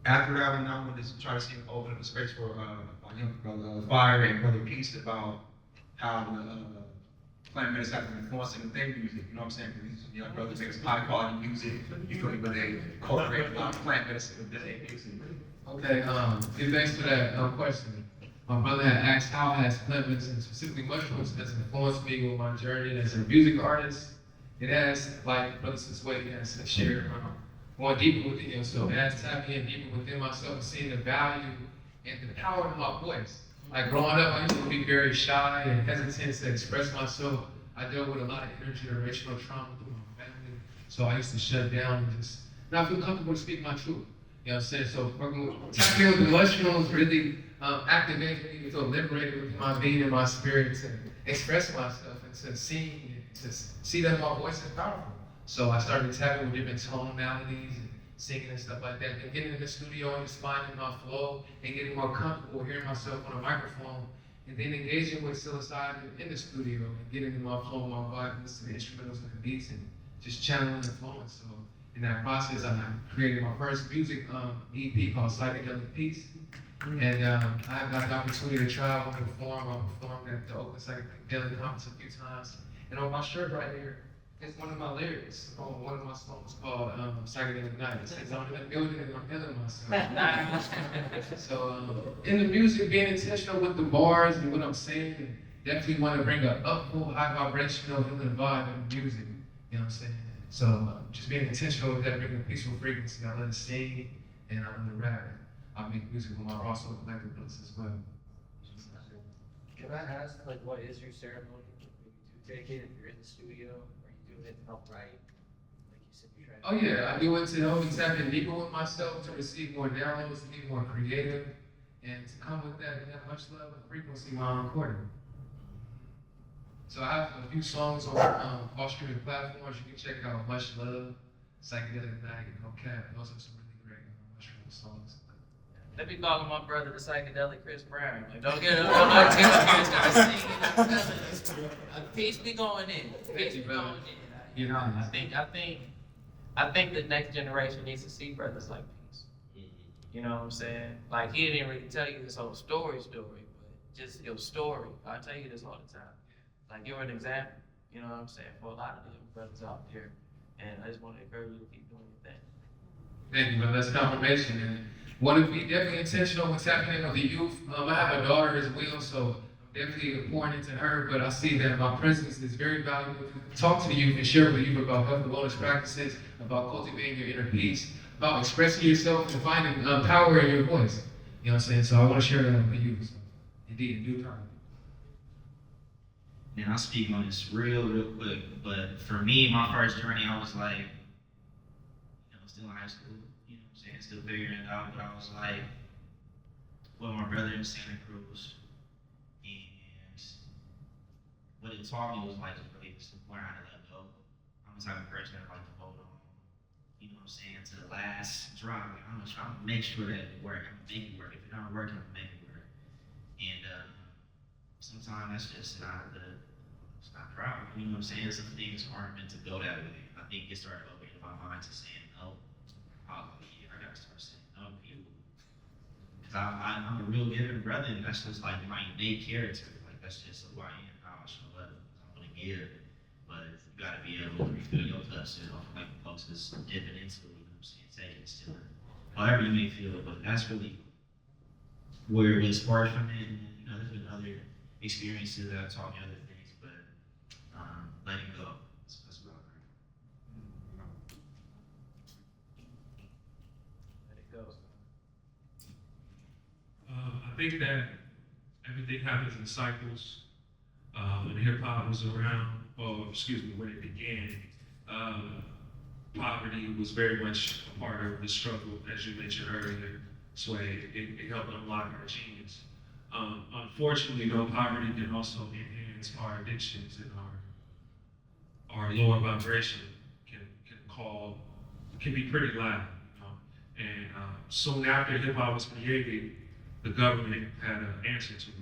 after that, I wanted to try to see open up the space for my young brother Fire and brother Peace about how the plant medicine has been influencing the thing music. You know what I'm saying? Because these young brothers make high quality music. You feel me? But they incorporate a lot of plant medicine with their music. Okay, thanks for that question. My brother had asked how has plant medicine, specifically mushrooms, has influenced me with my journey as a music artist. It has, like Brother Sway has shared, going deeper within yourself. It has tapped in deeper within myself and seeing the value and the power of my voice. Like growing up, I used to be very shy and hesitant to express myself. I dealt with a lot of intergenerational trauma through my family. So I used to shut down and just not feel comfortable to speak my truth. You know what I'm saying? So tapping in with the mushrooms really activated me to feel liberated within my being and my spirit to express myself and to sing and to see that my voice is powerful. So I started tapping with different tonalities and singing and stuff like that. And getting in the studio and just finding my flow and getting more comfortable hearing myself on a microphone. And then engaging with psilocybin in the studio and getting in my flow, my vibe, listening to the instrumentals and the beats and just channeling and flowing. So in that process, I created my first music EP called Psychedelic Peace. And I got the opportunity to travel and perform. I performed at the Oakland Psychedelic Conference a few times. And on my shirt right here, it's one of my lyrics on one of my songs called Psychedelic Night. It says, I'm in the building and I'm feeling myself. So in the music, being intentional with the bars and what I'm saying, and definitely want to bring an upful, high vibrational, healing vibe in music. You know what I'm saying? So just being intentional with that, bringing a peaceful frequency. I let it sing and I let it rap. I make music with my also collective bliss as well. Can I ask, like, what is your ceremony when you do take it? If you're in the studio, are you doing it to help write? Like you said, you're trying to. Oh yeah, I do it to help me tap in deeper with myself, to receive more downloads, to be more creative, and to come with that and have much love and frequency while I'm recording. So I have a few songs on all streaming platforms. You can check out Much Love, Psychedelic Night, and No Cap. Those are some really great mushroom songs. Let me call my brother the psychedelic Chris Brown. Like, don't get up on my text start singing. Peace be going in. Peace be going in. You know, I think the next generation needs to see brothers like Peace. You know what I'm saying? Like, he didn't really tell you this whole story, but just your story. I tell you this all the time. Like, you're an example. You know what I'm saying? For a lot of the young brothers out there. And I just want to encourage you to keep doing your thing. Thank you, brother. That's confirmation. And want to be definitely intentional with tapping in with the youth. I have a daughter as well, so I'm definitely pouring into her, but I see that my presence is very valuable. Talk to the youth and share with the youth about health and wellness practices, about cultivating your inner peace, about expressing yourself and finding power in your voice. You know what I'm saying? So I want to share that with you. So, indeed, in due time. And I'll speak on this real quick. But for me, my first journey, I was like, still in high school, you know what I'm saying, still figuring it out. But I was like, with my brother in Santa Cruz, and what it taught me was like really just learn how to let go. I'm the type of person that like to hold on, you know what I'm saying, to the last drop. Like, I'm gonna make sure that it works. I'm gonna make it work. If it don't work, I'm gonna make it work. And sometimes that's just it's not proud. You know what I'm saying? Some things aren't meant to go that way. I think it started opening my mind to saying no. I gotta start saying no to people. Cause I'm a real giving brother, and that's just like my innate character. Like that's just who I am. How I show up. I want to give, but you gotta be able to refill your cup. So you don't feel like the folks is dipping into it. You know what I'm saying? Taking it, stealing, however you may feel. But that's really where it sparked from it. And, there's been other experiences that have taught me other things, but letting go. That's what I learned. Let it go. I think that everything happens in cycles. When hip hop was around, when it began, poverty was very much a part of the struggle, as you mentioned earlier. Sway, it helped unlock our genius. Unfortunately, though, poverty can also enhance our addictions and our lower vibration can be pretty loud. And soon after hip hop was created, the government had an answer to it,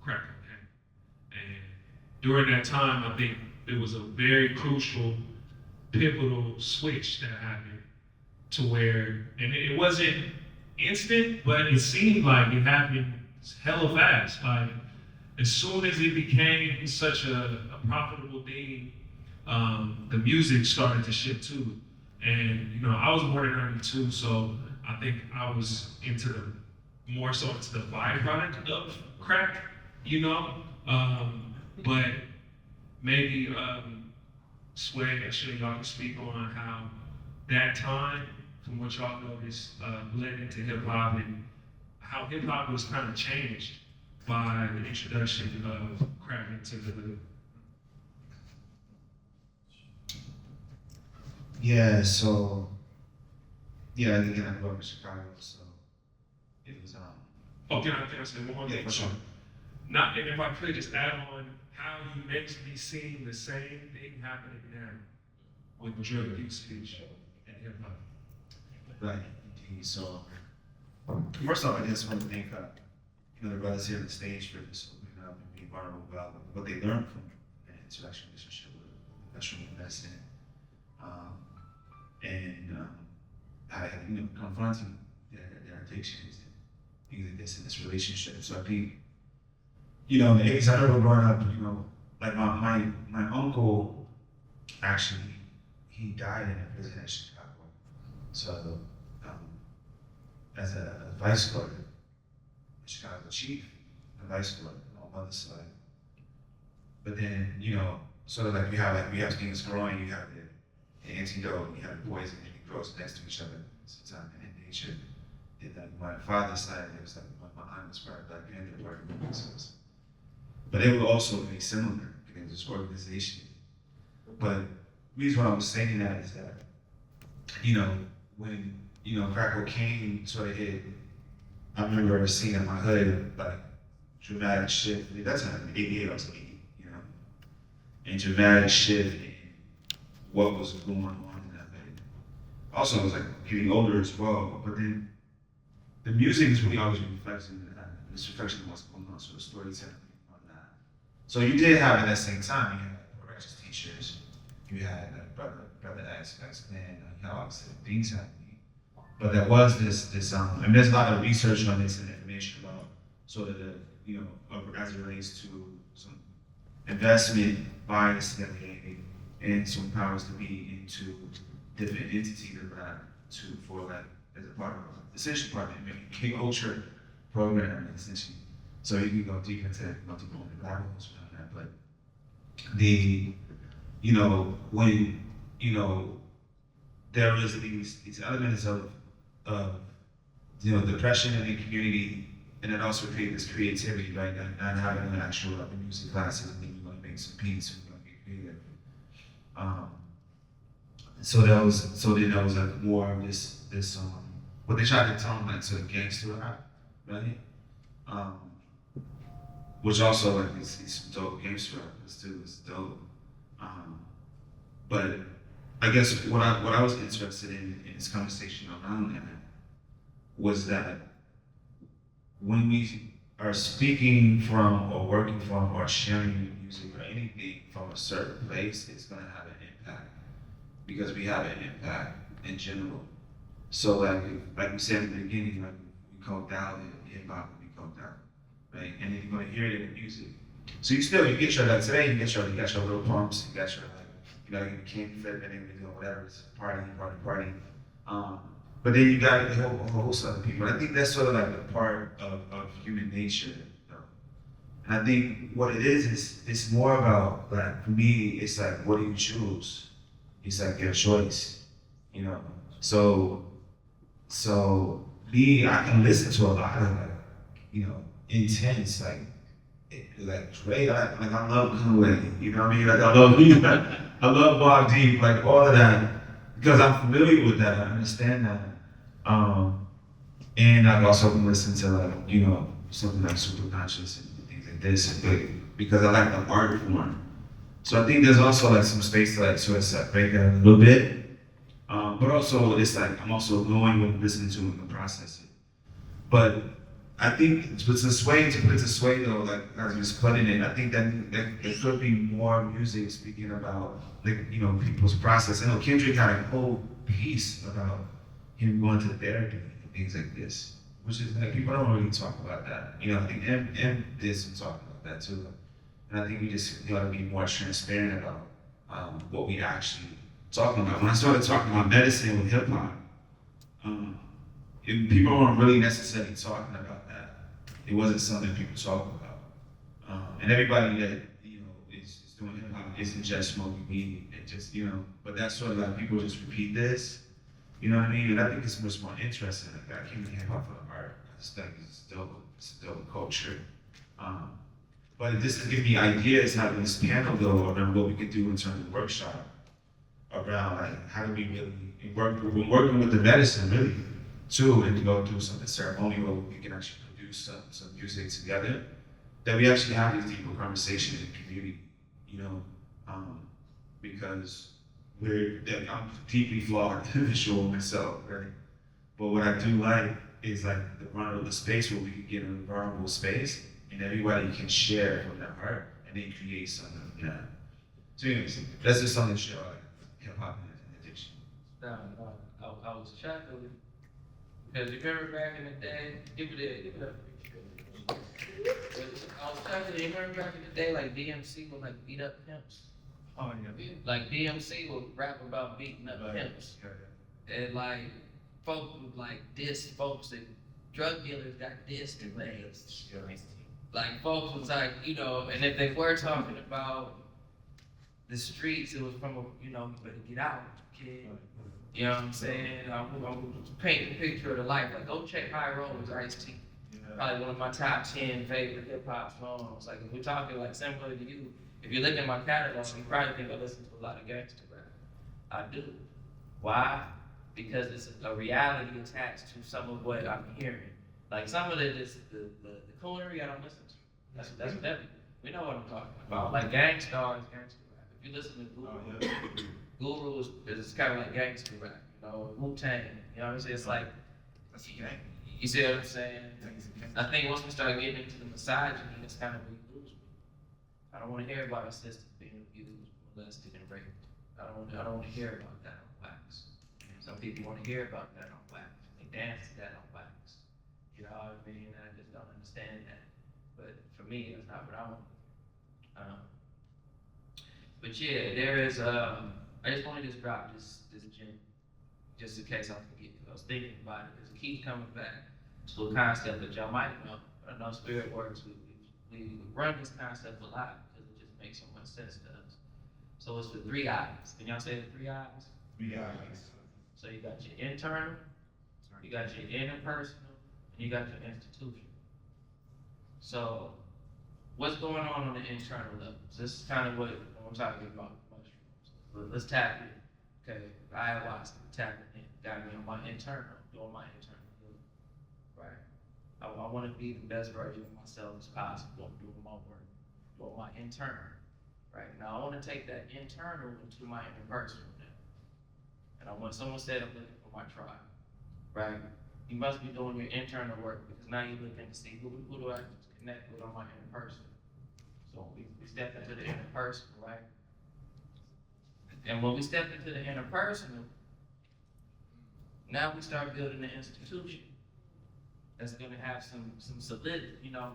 crack cocaine. And during that time, I think there was a very crucial, pivotal switch that happened to where, and it wasn't instant, but it seemed like it happened hella fast. Like, as soon as it became such a profitable thing, the music started to shift too. And, I was born in '92, so I think I was more so into the byproduct of crack, but maybe Sway, I'm sure y'all can speak on how that time, from what y'all noticed, bled into hip hop and how hip hop was kind of changed by the introduction of crack into the hood. Yeah, so, I think I grew up in Chicago, so it was, Can I say one more thing? for sure. And if I could just add on how you mentally seeing the same thing happening now with drug usage and hip hop. Right, indeed. So, first off, I just want to thank, the brothers here on the stage for just opening up and being vulnerable about what they learned from an intellectual relationship with a professional medicine. Confronting their addictions and things like this in this relationship. So I think, the 80s, I remember growing up, like my uncle, actually, he died in a prison in Chicago. So, as a vice lord, Chicago chief, a vice lord on my mother's side. But then, sort of like we have things growing, you have the antidote, you have the poison, and it grows next to each other sometimes in nature. And then my father's side, it was like my aunt was part of Black Panther Party movement. But they were also very similar because this organization. But the reason why I was saying that is that, when, crack cocaine sort of hit, I remember seeing in my hood, like, dramatic shift. That's not 88, I was 80, and dramatic shift in what was going on in that hood. Also, I was like getting older as well, but then the music is really always reflecting that. It's reflection of what's going on, so the storytelling on that. So you did have at that same time, you had righteous teachers, you had Brother X, man, you had all these things happening. But there was this, and there's a lot of research on this and information about sort of the, as it relates to some investment by the CIA and some powers to be into different entities of that for like as a part of the decision department, maybe culture program essentially. So you can go deep into multiple levels around that. But when there was these elements of depression in the community, and it also created this creativity, right? Not having an actual music classes, and then we're gonna make some beats, we're gonna be creative. So then there was like more of this what they tried to tell them, like sort of gangster rap, right? Which also like these dope gangster rappers too, is dope. But I guess what I was interested in this conversation around that was that when we are speaking from or working from or sharing music or anything from a certain place, it's gonna have an impact because we have an impact in general. So like we said in the beginning, like we call Dao hip hop, we call Dao, right? And then you're gonna hear it in the music. So you get your like today you got your little pumps, you got your you gotta get the candy flip and then you know whatever, it's party. But then you got a whole host of other people. And I think that's sort of like a part of human nature. And I think what it is it's more about like for me, it's like what do you choose? It's like your choice, you know. So me, I can listen to a lot of like, you know, intense like Dre, like I love Kool-Aid, you know what I mean? Like I love Bob Deep, like all of that, because I'm familiar with that, I understand that. And I've also been listening to like, you know, something like super conscious and things like this, because I like the art form. So I think there's also like some space to like sort of separate that a little bit. But also it's like, I'm also knowing what I'm listening to and process it. But I think to put it this way though, like as I was putting it, I think that there could be more music speaking about like, you know, people's process. I know Kendrick had a whole piece about him going to therapy and things like this, which is like people don't really talk about that. You know, I think M did some talking about that too. And I think we just gotta be more transparent about what we actually talking about. When I started talking about medicine with hip hop, people weren't really necessarily talking about that. It wasn't something people talk about. And everybody that, you know, is doing hip hop isn't just smoking weed. It just, you know, but that's sort of like people just repeat this. You know what I mean? And I think it's much more interesting. Like I can't hip hop for the art. I just think it's dope culture. But just to give me ideas having this panel though around what we could do in terms of workshop around like how do we really we're working with the medicine really too, and to go through something ceremonial where we can actually produce some music together, that we actually have these deeper conversations in the community, you know, because I'm deeply flawed visual myself, right? But what I do like is like the vulnerable space where we can get in a vulnerable space and everybody can share from their heart and then create something from that. So anyways, that's just something to share like hip hop and addiction. I was shocked with it. Because you remember back in the day, give it up. I was shocked, you remember back in the day like DMC would like beat up pimps. Oh yeah. Like DMC would rap about beating up pimps. And like folks would like diss folks and drug dealers got dissed and things. Like folks was like, you know, and if they were talking about the streets, it was from a, you know, you better get out, kid. You know what I'm saying? I'm painting a picture of the life. Like go check High Rollers, Ice-T. Probably one of my top 10 favorite hip hop songs. Like if we're talking like similar to you, if you look at my catalog, you probably think I listen to a lot of gangster rap. I do. Why? Because it's a reality attached to some of what I'm hearing. Like some of it is the coonery I don't listen to. That's definitely. We know what I'm talking about. Like Gangstar is gangster rap. If you listen to Guru, is kind of like gangster rap. You know, Wu-Tang. You know what I'm saying? It's like, you see what I'm saying? I think once we start getting into the misogyny, it's kind of where you lose me. I don't want to hear about our sisters being abused, molested, and raped. I don't want to hear about that on wax. Some people want to hear about that on wax. They dance to that on wax. You know what I mean? I just don't understand that. But for me, that's not what I want. But yeah, there is. I just want to just drop this gem, just in case I forget. I was thinking about it. It keeps coming back to a concept that y'all might know. I know Spirit Works. We run this concept a lot because it just makes so much sense to us. So it's the 3 eyes. Can y'all say the 3 eyes? 3 eyes. So you got your internal, you got your interpersonal, and you got your institutional. So what's going on the internal level? This is kind of what I'm talking about. Let's tap in. Okay, ayahuasca, tapping in. Got me on my internal, doing my internal healing. Right? I want to be the best version of myself as possible. I'm doing my work, doing my internal. Right? Now I want to take that internal into my interpersonal now. And I want someone said I'm looking for my tribe. Right? You must be doing your internal work because now you're looking to see who do I connect with on my interpersonal. So we step into the interpersonal, right? And when we step into the interpersonal, now we start building an institution that's gonna have some solidity, you know.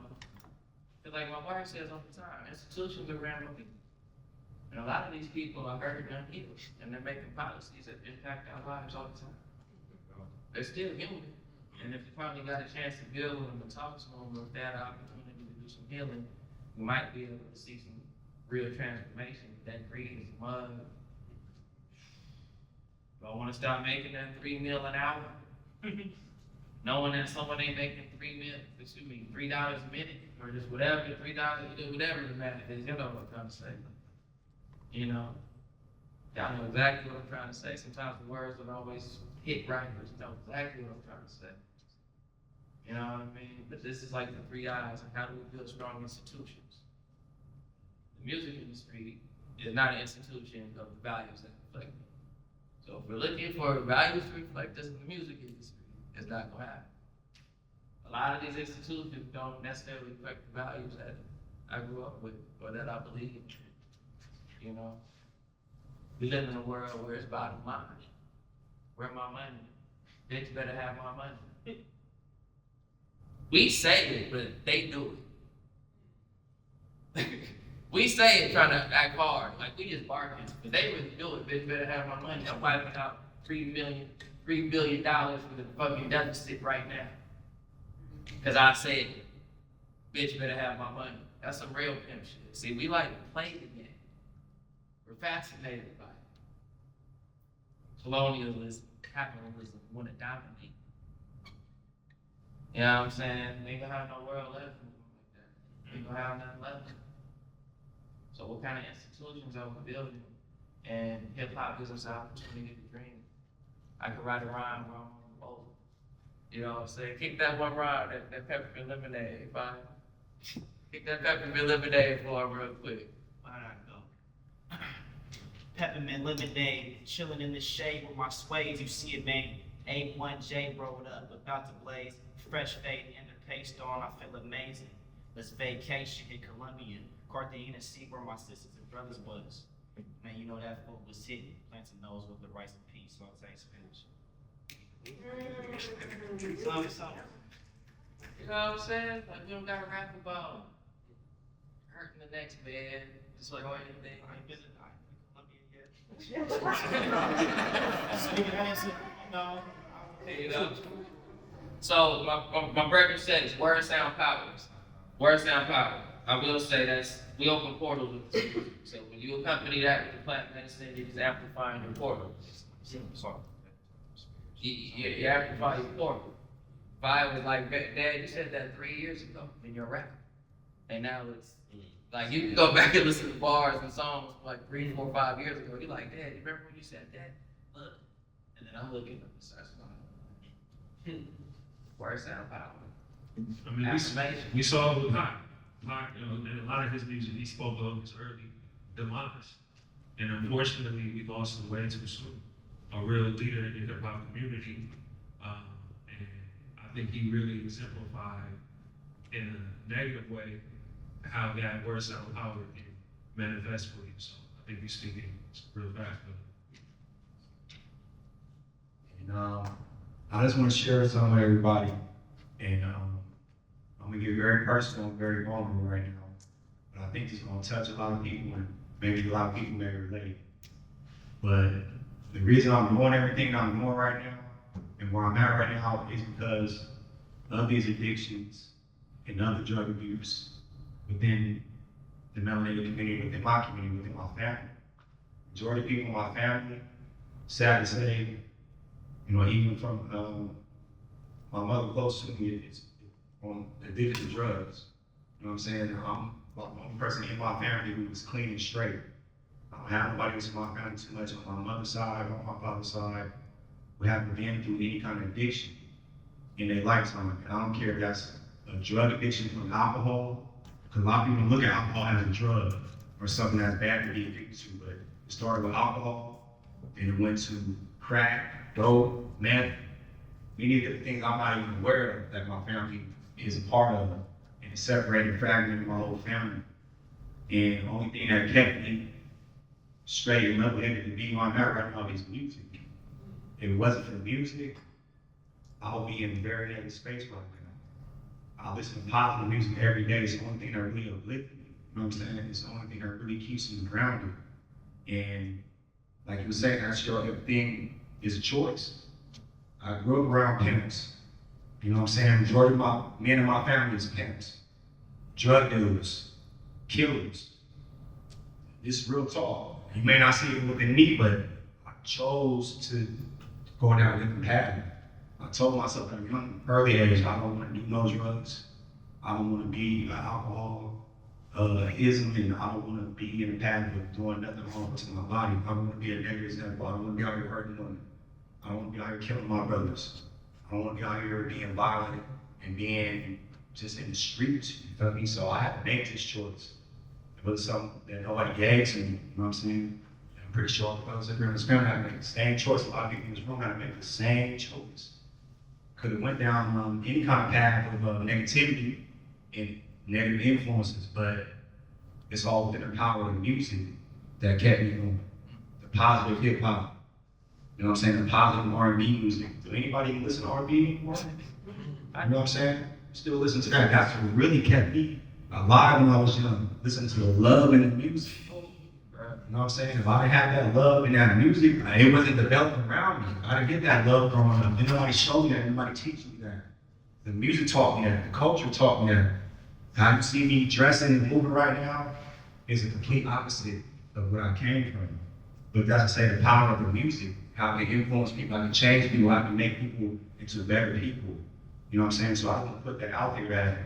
Cause like my wife says all the time, institutions are ran by people. And a lot of these people are hurt and unhealed, and they're making policies that impact our lives all the time. They're still human. And if you finally got a chance to build with them and talk to them, or if they had an opportunity to do some healing, you might be able to see some real transformation. That greed is mud. Do I want to start making that $3 million an hour? Knowing that someone ain't making $3 a minute, or just whatever, $3, you do whatever the math is, you know what I'm trying to say. You know? Y'all know exactly what I'm trying to say. Sometimes the words don't always hit right, but you know exactly what I'm trying to say. You know what I mean? But this is like the 3 I's, like how do we build strong institutions? The music industry is not an institution of the values that reflect it. So if we're looking for values to reflect this in the music industry, it's not gonna happen. A lot of these institutions don't necessarily reflect the values that I grew up with or that I believe in. You know? We live in a world where it's bottom line. Where my money? Bitch better have my money. We say it, but they do it. We say it trying to act hard, like we just barking, but they really do it. Bitch better have my money. I'm wiping out $3 billion for the fucking deficit right now. Cause I said, bitch better have my money. That's some real pimp shit. See, we like to play the game. We're fascinated by it. Colonialism, capitalism, want to dominate. You know what I'm saying? We ain't gonna have no world left like that. We ain't gonna have nothing left. So what kind of institutions are we building? And hip hop gives us the opportunity to dream. I could write a rhyme where I'm on the boat. You know what I'm saying? Kick that one rhyme, that peppermint lemonade, fine. Kick that peppermint lemonade for me real quick. Why not go? Peppermint lemonade, chilling in the shade with my suede. You see it, man. A1J rolled up, about to blaze. Fresh fade and the paste on, I feel amazing. Let's vacation in Colombia, Cartagena, see where my sisters and brothers was. Man, you know that food was hitting. Planting those with the rice and peas, so I say spinach. Something. You know what I'm saying? Like we don't gotta rap about hurting the next man, destroying anything. I ain't been to Colombia yet. So you can answer, You know? So my brother says word sound powers. Word sound power. I will say that's we open portals with the music. So when you accompany that with the plant medicine, you're just amplifying your portal. You amplify your portal. If I was like, Dad, you said that 3 years ago in your rap. And now it's like you can go back and listen to bars and songs like 3, 4, 5 years ago. You're like, Dad, you remember when you said that? Look. And then I'm looking at the start song. Word sound power. I mean, we saw it with Psych. You know, and a lot of his music, he spoke of his early demise. And unfortunately, we lost him way too soon. A real leader in the hip hop community. And I think he really exemplified in a negative way how that word sound power can manifest for you. So I think he's speaking real fast. And I just want to share something with everybody. And I'm gonna get very personal, very vulnerable right now. But I think it's gonna touch a lot of people, and maybe a lot of people may relate. But the reason I'm doing everything I'm doing right now, and where I'm at right now, is because of these addictions and other drug abuse within the melanated community, within my community, within my family. Majority of people in my family, sad to say, You know, even from my mother close to me is on addicted to drugs. You know what I'm saying? I'm the only person in my family who was clean and straight. I don't have nobody else in my family too much on my mother's side, on my father's side, who haven't been through any kind of addiction in their lifetime. And I don't care if that's a drug addiction from alcohol, because a lot of people look at alcohol as a drug or something that's bad to be addicted to, but it started with alcohol, then it went to crack, dope, meth, many of the things I'm not even aware of that my family is a part of, and separated, fragmented my whole family. And the only thing that kept me straight and level-headed to be on that right now is music. If it wasn't for music, I would be in a very negative space right now. I listen to positive music every day. It's the only thing that really uplifts me. You know what I'm saying? It's the only thing that really keeps me grounded. And like you were saying, that's your everything is a choice. I grew up around pimps. You know what I'm saying? Majority of my men in my family is pimps, drug dealers, killers. This is real talk. You may not see it within me, but I chose to go down a different path. I told myself at a young, early age, I don't want to do no drugs. I don't want to be an alcoholism, and I don't want to be in the path of doing nothing harmful to my body. I don't want to be a negative example. I don't want to be out here hurting women. I don't want to be out here killing my brothers. I don't want to be out here being violent and being just in the streets, you feel me? So I had to make this choice. It was something that nobody gave to me, you know what I'm saying? I'm pretty sure all the fellas up here in this family had to make the same choice. A lot of people in this room had to make the same choice. Could have went down any kind of path of negativity and negative influences, but it's all within the power of the music that kept me going. The positive hip hop, you know what I'm saying? The positive R&B music. Do anybody even listen to R&B anymore? You know what I'm saying? Still listen to that. That's what really kept me alive when I was young. Listening to the love in the music. You know what I'm saying? If I didn't have that love in that music, it wasn't developing around me. I didn't get that love growing up. Didn't nobody show me that, nobody teach me that. The music taught me that, the culture taught me that. How you see me dressing and moving right now is a complete opposite of where I came from. But that's to say the power of the music, how it can influence people, how it can change people, how it can make people into better people. You know what I'm saying? So I want to put that out there that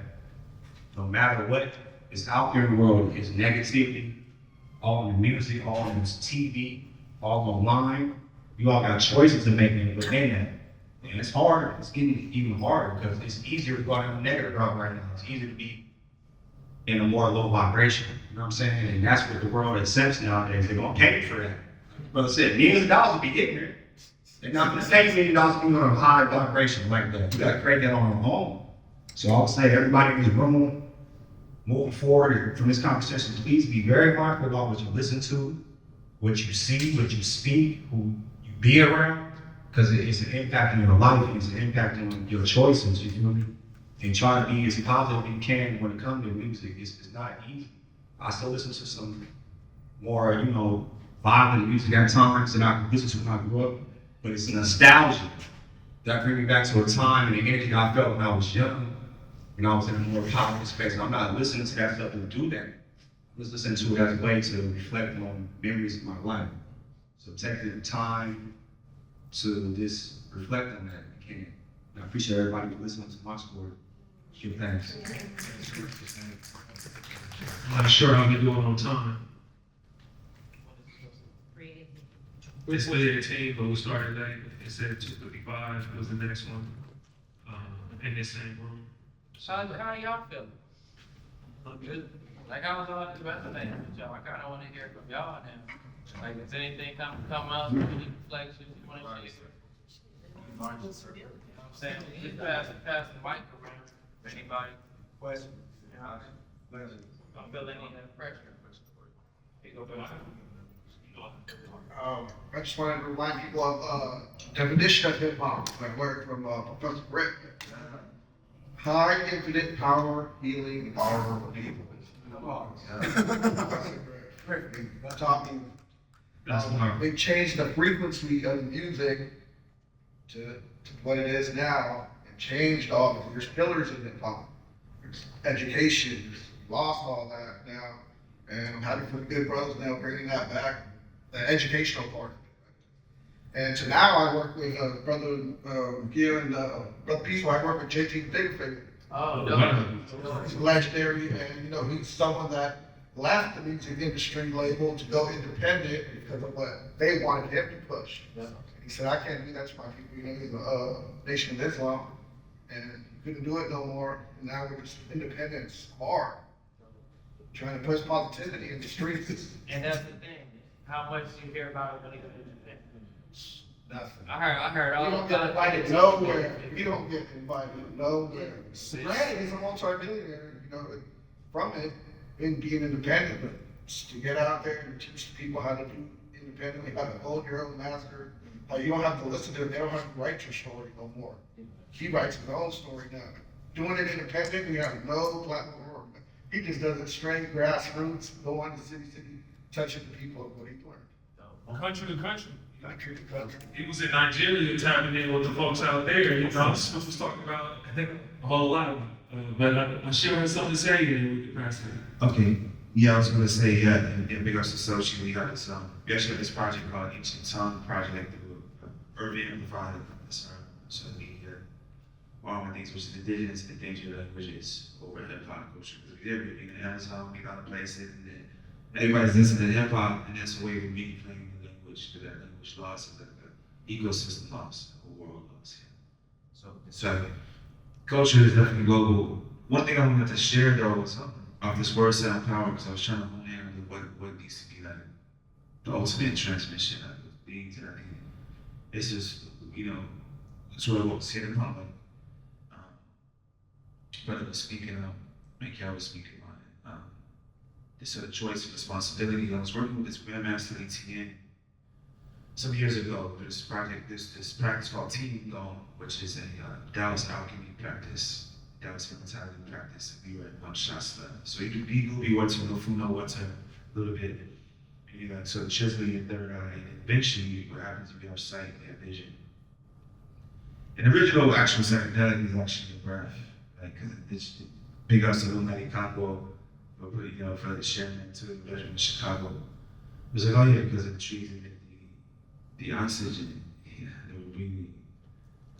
no matter what is out there in the world, is negativity, all in the music, all in this TV, all online, you all got choices to make within that. And it's hard, it's getting even harder because it's easier to go down the negative route right now. It's easier to be in a more low vibration, you know what I'm saying? And that's what the world accepts nowadays. They're gonna pay for that. Brother said, millions of dollars will be ignorant. They're not gonna pay $1 million to be on a high vibration like that. You gotta create that on your own. So I would say everybody in this room, moving forward from this conversation, please be very mindful about what you listen to, what you see, what you speak, who you be around, because it's an impact on your life, it's an impact on your choices, you feel me? And try to be as positive as you can when it comes to music. It's not easy. I still listen to some more, violent music at times that I listened to when I grew up, but it's nostalgia that brings me back to a time and the energy I felt when I was young, when I was in a more positive space. And I'm not listening to that stuff to do that. I'm just listening to it as a way to reflect on memories of my life. So taking the time to just reflect on that if you can. And I appreciate everybody for listening to my story. Give thanks. I'm not sure how we doing on time. We're still 18, but we started late. It said 2:55 was the next one in this same room. How y'all feeling? Look good. Like I was on this resume with y'all. I kind of want to hear from y'all now. Like, if anything come up, any reflections you want to share? You know what I'm saying? Just pass the mic around. If anybody Question? don't feel any pressure. Here you go, Bill. I just wanted to remind people of definition of hip hop. I learned from Professor Rick. High infinite power, healing, power of people. That taught me. They changed the frequency of music to what it is now, and changed all of it. There's pillars in hip hop. There's education. We've lost all that now, and I'm happy for the good brothers now bringing that back. The educational part. And to now I work with Brother here and Brother Peaceful. I work with JT Bigfigure. Oh, no. He's legendary, and you know he's someone that left the music industry label to go independent because of what they wanted him to push. Yeah. He said, "I can't do that to my people. You know, he's a Nation of Islam, and he couldn't do it no more. And now we're just independence hard, trying to push positivity in the streets." And that's the thing. How much you hear about it when it comes to Nothing. I heard all You don't the get invited nowhere. You don't get invited nowhere. Granted, he's a multi-millionaire, you know, from it, in being independent, but to get out there and teach people how to do independently, how to hold your own master, how you don't have to listen to them, they don't have to write your story no more. He writes his own story now. Doing it independent, we have no platform. He just does it straight, grassroots, go on to city, touching the people of what he learned. Country to country. Country to country. He was in Nigeria tapping in with the folks out there, you know, this was talking about, I think, a whole lot. But I sure had something to say, and we can pass it. Okay. Yeah, I was gonna say, yeah, in Big Ups Associate, we got this, we actually have this project called Ancient Tongue Project, urban amplified, so we all the things which is indigenous and endangered languages over hip hop culture. Because we did being in Amazon, we gotta place it, and then everybody's listening to hip hop, and that's a way of me playing the language, because that language loss is like the ecosystem loss, the whole world loss. Yeah. So culture is definitely global. One thing I wanted to share though was of this word sound power, because I was trying to hone in on what needs to be like the ultimate transmission of beings, and I think it's just, you know, sort of what was hitting on, like Brotha was speaking of, Michael was speaking on this sort of choice and responsibility. I was working with this Grandmaster ATN some years ago. This practice called Team Gong, which is a Taoist alchemy practice, Taoist hypnotizing practice. We were at Shasta. So you do Beagle, water, no food, no water, a little bit. And you like sort of chiseling your third eye, and eventually what happens if you have sight, you have vision. And the original actual psychedelic is actually your breath. Like, cause it's big ups to Lunati Congo, but you know, for the chairman to the veteran in Chicago. It was like, oh yeah, because of the trees and the oxygen, yeah, they were breathing.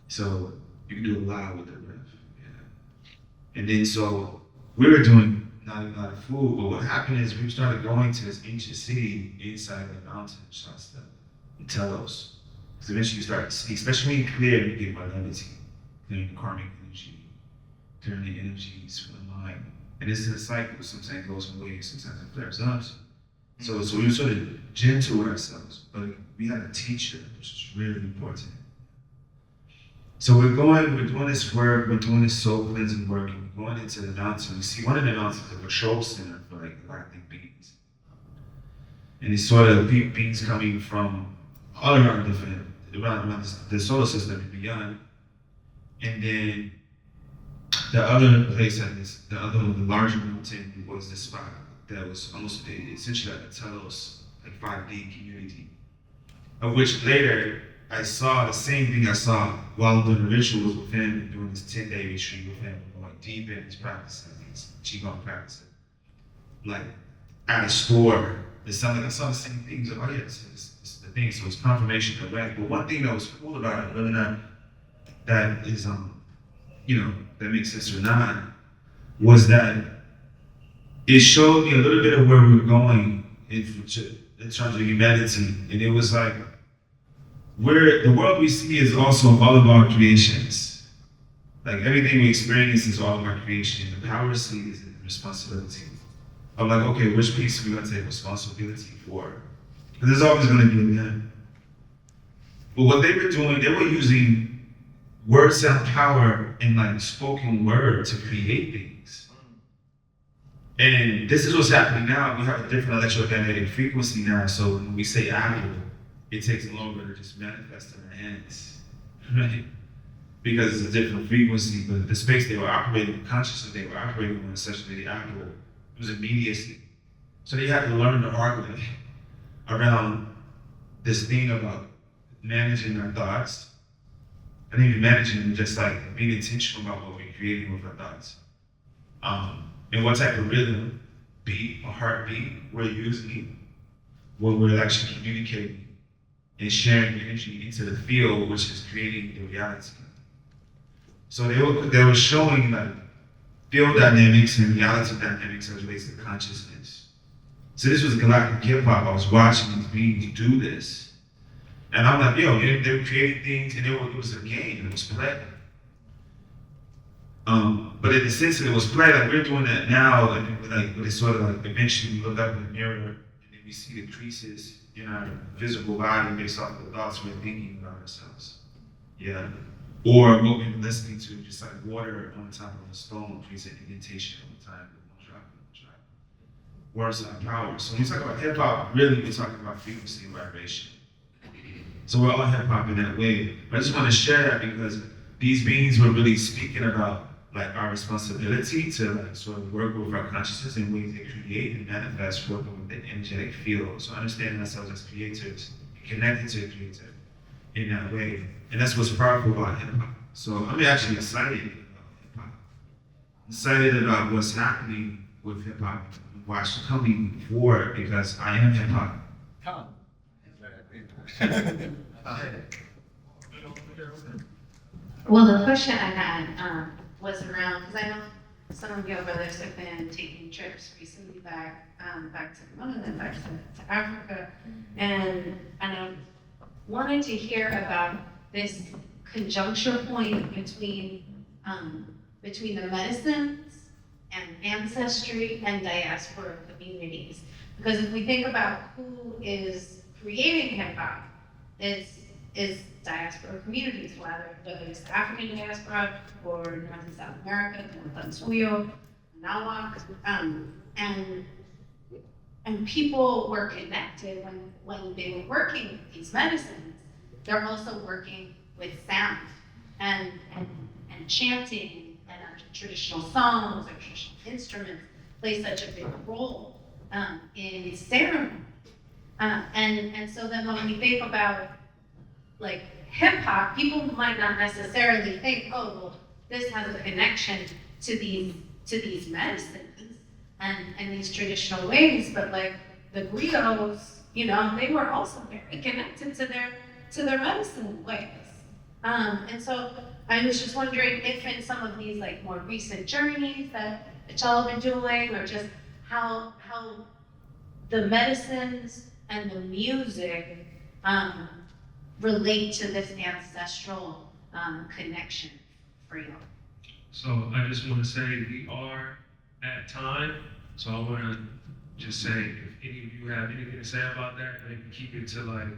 So you can do a lot with the breath, yeah. And then so we were doing not a lot of food, but what happened is we started going to this ancient city inside the mountain, Shasta, and Telos. Because eventually you start to see, especially when you clear, you get more levity, clearing the karmic energy, clearing the energies from the mind. And this is a cycle, sometimes it goes away, sometimes it flares up. So we were sort of gentle with ourselves, but we had a teacher, which is really important. So we're doing this work, we're doing this soul cleansing work, and we're going into the mountains. We see one of the mountains is a patrol center for like galactic beings. And these sort of beings coming from all around around the solar system and beyond. And then the other place the larger mountain was this spot that was almost essentially like a Telos, like 5D community. Of which later I saw the same thing I saw while doing the rituals with him, doing this 10-day retreat with him, going deep in his practices, his Qigong practices. Like at a store, I saw the same things. Oh yeah, it's the thing. So it's confirmation correct. But one thing that was cool about it, whether or not that is you know, that makes sense or not, was that it showed me a little bit of where we were going in terms of humanity. And it was like, where the world we see is also all of our creations. Like everything we experience is all of our creation. The power seed is the responsibility. I'm like, okay, which piece are we gonna take responsibility for? Because there's always gonna be a them. But what they were doing, they were using word sound power and like spoken word to create things. And this is what's happening now. We have a different electromagnetic frequency now. So when we say apple, it takes longer to just manifest in our hands, right? Because it's a different frequency, but the space they were operating, the consciousness they were operating on, essentially the apple, it was immediacy. So they had to learn the hard way around this thing about managing our thoughts, and even managing just like being intentional about what we're creating with our thoughts. And what type of rhythm, beat, or heartbeat we're using when we're actually communicating and sharing your energy into the field, which is creating the reality. So they were showing like field dynamics and reality dynamics as relates to consciousness. So this was galactic hip hop. I was watching these beings do this, and I'm like, yo, they were creating things, and it was a game. It was play. But in the sense that it was play, like we're doing that now, and like it's sort of like eventually we look up in the mirror and then we see the creases in our physical body based off of the thoughts we're thinking about ourselves. Yeah. Or what we've been listening to, just like water on the top of a stone creates an indentation over time. Words like power. So when we talk about hip hop, really we're talking about frequency and vibration. So we're all hip hop in that way. But I just want to share that because these beings were really speaking about like our responsibility to like sort of work with our consciousness in ways that create and manifest, working with the energetic field. So understanding ourselves as creators, connecting to the creator in that way. And that's what's powerful about hip hop. So I'm actually excited about hip hop. Excited about what's happening with hip hop, what's coming forward, because I am hip hop. Come. Well, the question I had was around, because I know some of your brothers have been taking trips recently back to London, back to Africa, and I wanted to hear about this conjuncture point between the medicines and ancestry and diaspora communities. Because if we think about who is creating hip hop, is diaspora communities, whether it's the African diaspora or North and South America, Tansuyo, Nawak, and people were connected when they were working with these medicines. They're also working with sound and chanting and traditional songs or traditional instruments play such a big role in ceremony. And so then when we think about like hip hop, people might not necessarily think, oh, well, this has a connection to these medicines and these traditional ways, but like the griots, they were also very connected to their medicine ways. And so I was just wondering if in some of these like more recent journeys that y'all have been doing, or just how the medicines and the music relate to this ancestral connection for you. So I just want to say we are at time. So I want to just say if any of you have anything to say about that, maybe keep it to like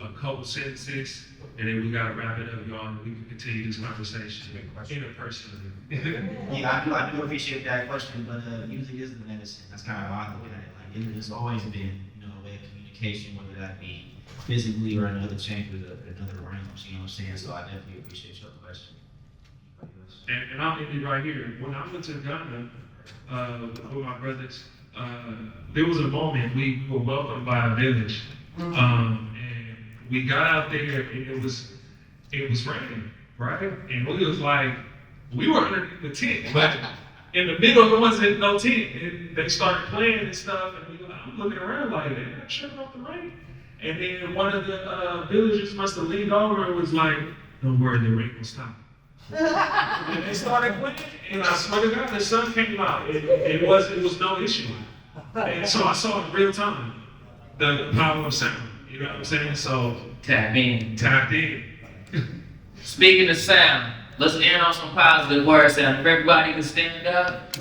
a couple sentences, and then we gotta wrap it up, y'all, and we can continue this conversation interpersonally. Yeah, I do appreciate that question, but music is the medicine. That's kind of how I look at it. Like it has always been, a way of communication, whether that be physically or in other chambers or in other realms. You know what I'm saying? So I definitely appreciate your question. And I'll end it right here. When I went to Ghana with my brothers, there was a moment we were welcomed by a village. And we got out there and it was raining, right? And we was like, we were underneath the tent, but in the middle there wasn't no tent. And they started playing and stuff, and I'm looking around like, they're not shutting off the rain. And then one of the villagers must have leaned over and was like, don't worry, the rain will stop. And they started playing, and I swear to God, the sun came out. It was no issue. And so I saw in real time the power of sound. You know what I'm saying? So Tap in. tapped in. Speaking of sound, let's end on some positive words. And if everybody can stand up,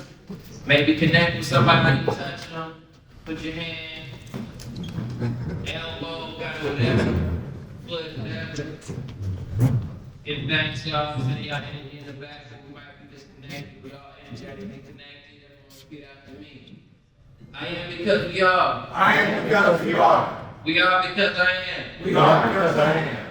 maybe connect with somebody you touch them, put your hand, elbow, whatever, foot, whatever. Give thanks, y'all, for sending y'all energy in the back. We might be disconnected. We all energetically connected. Everyone repeat after me. I am because we are. I am because we are. We are because I am. We are because I am.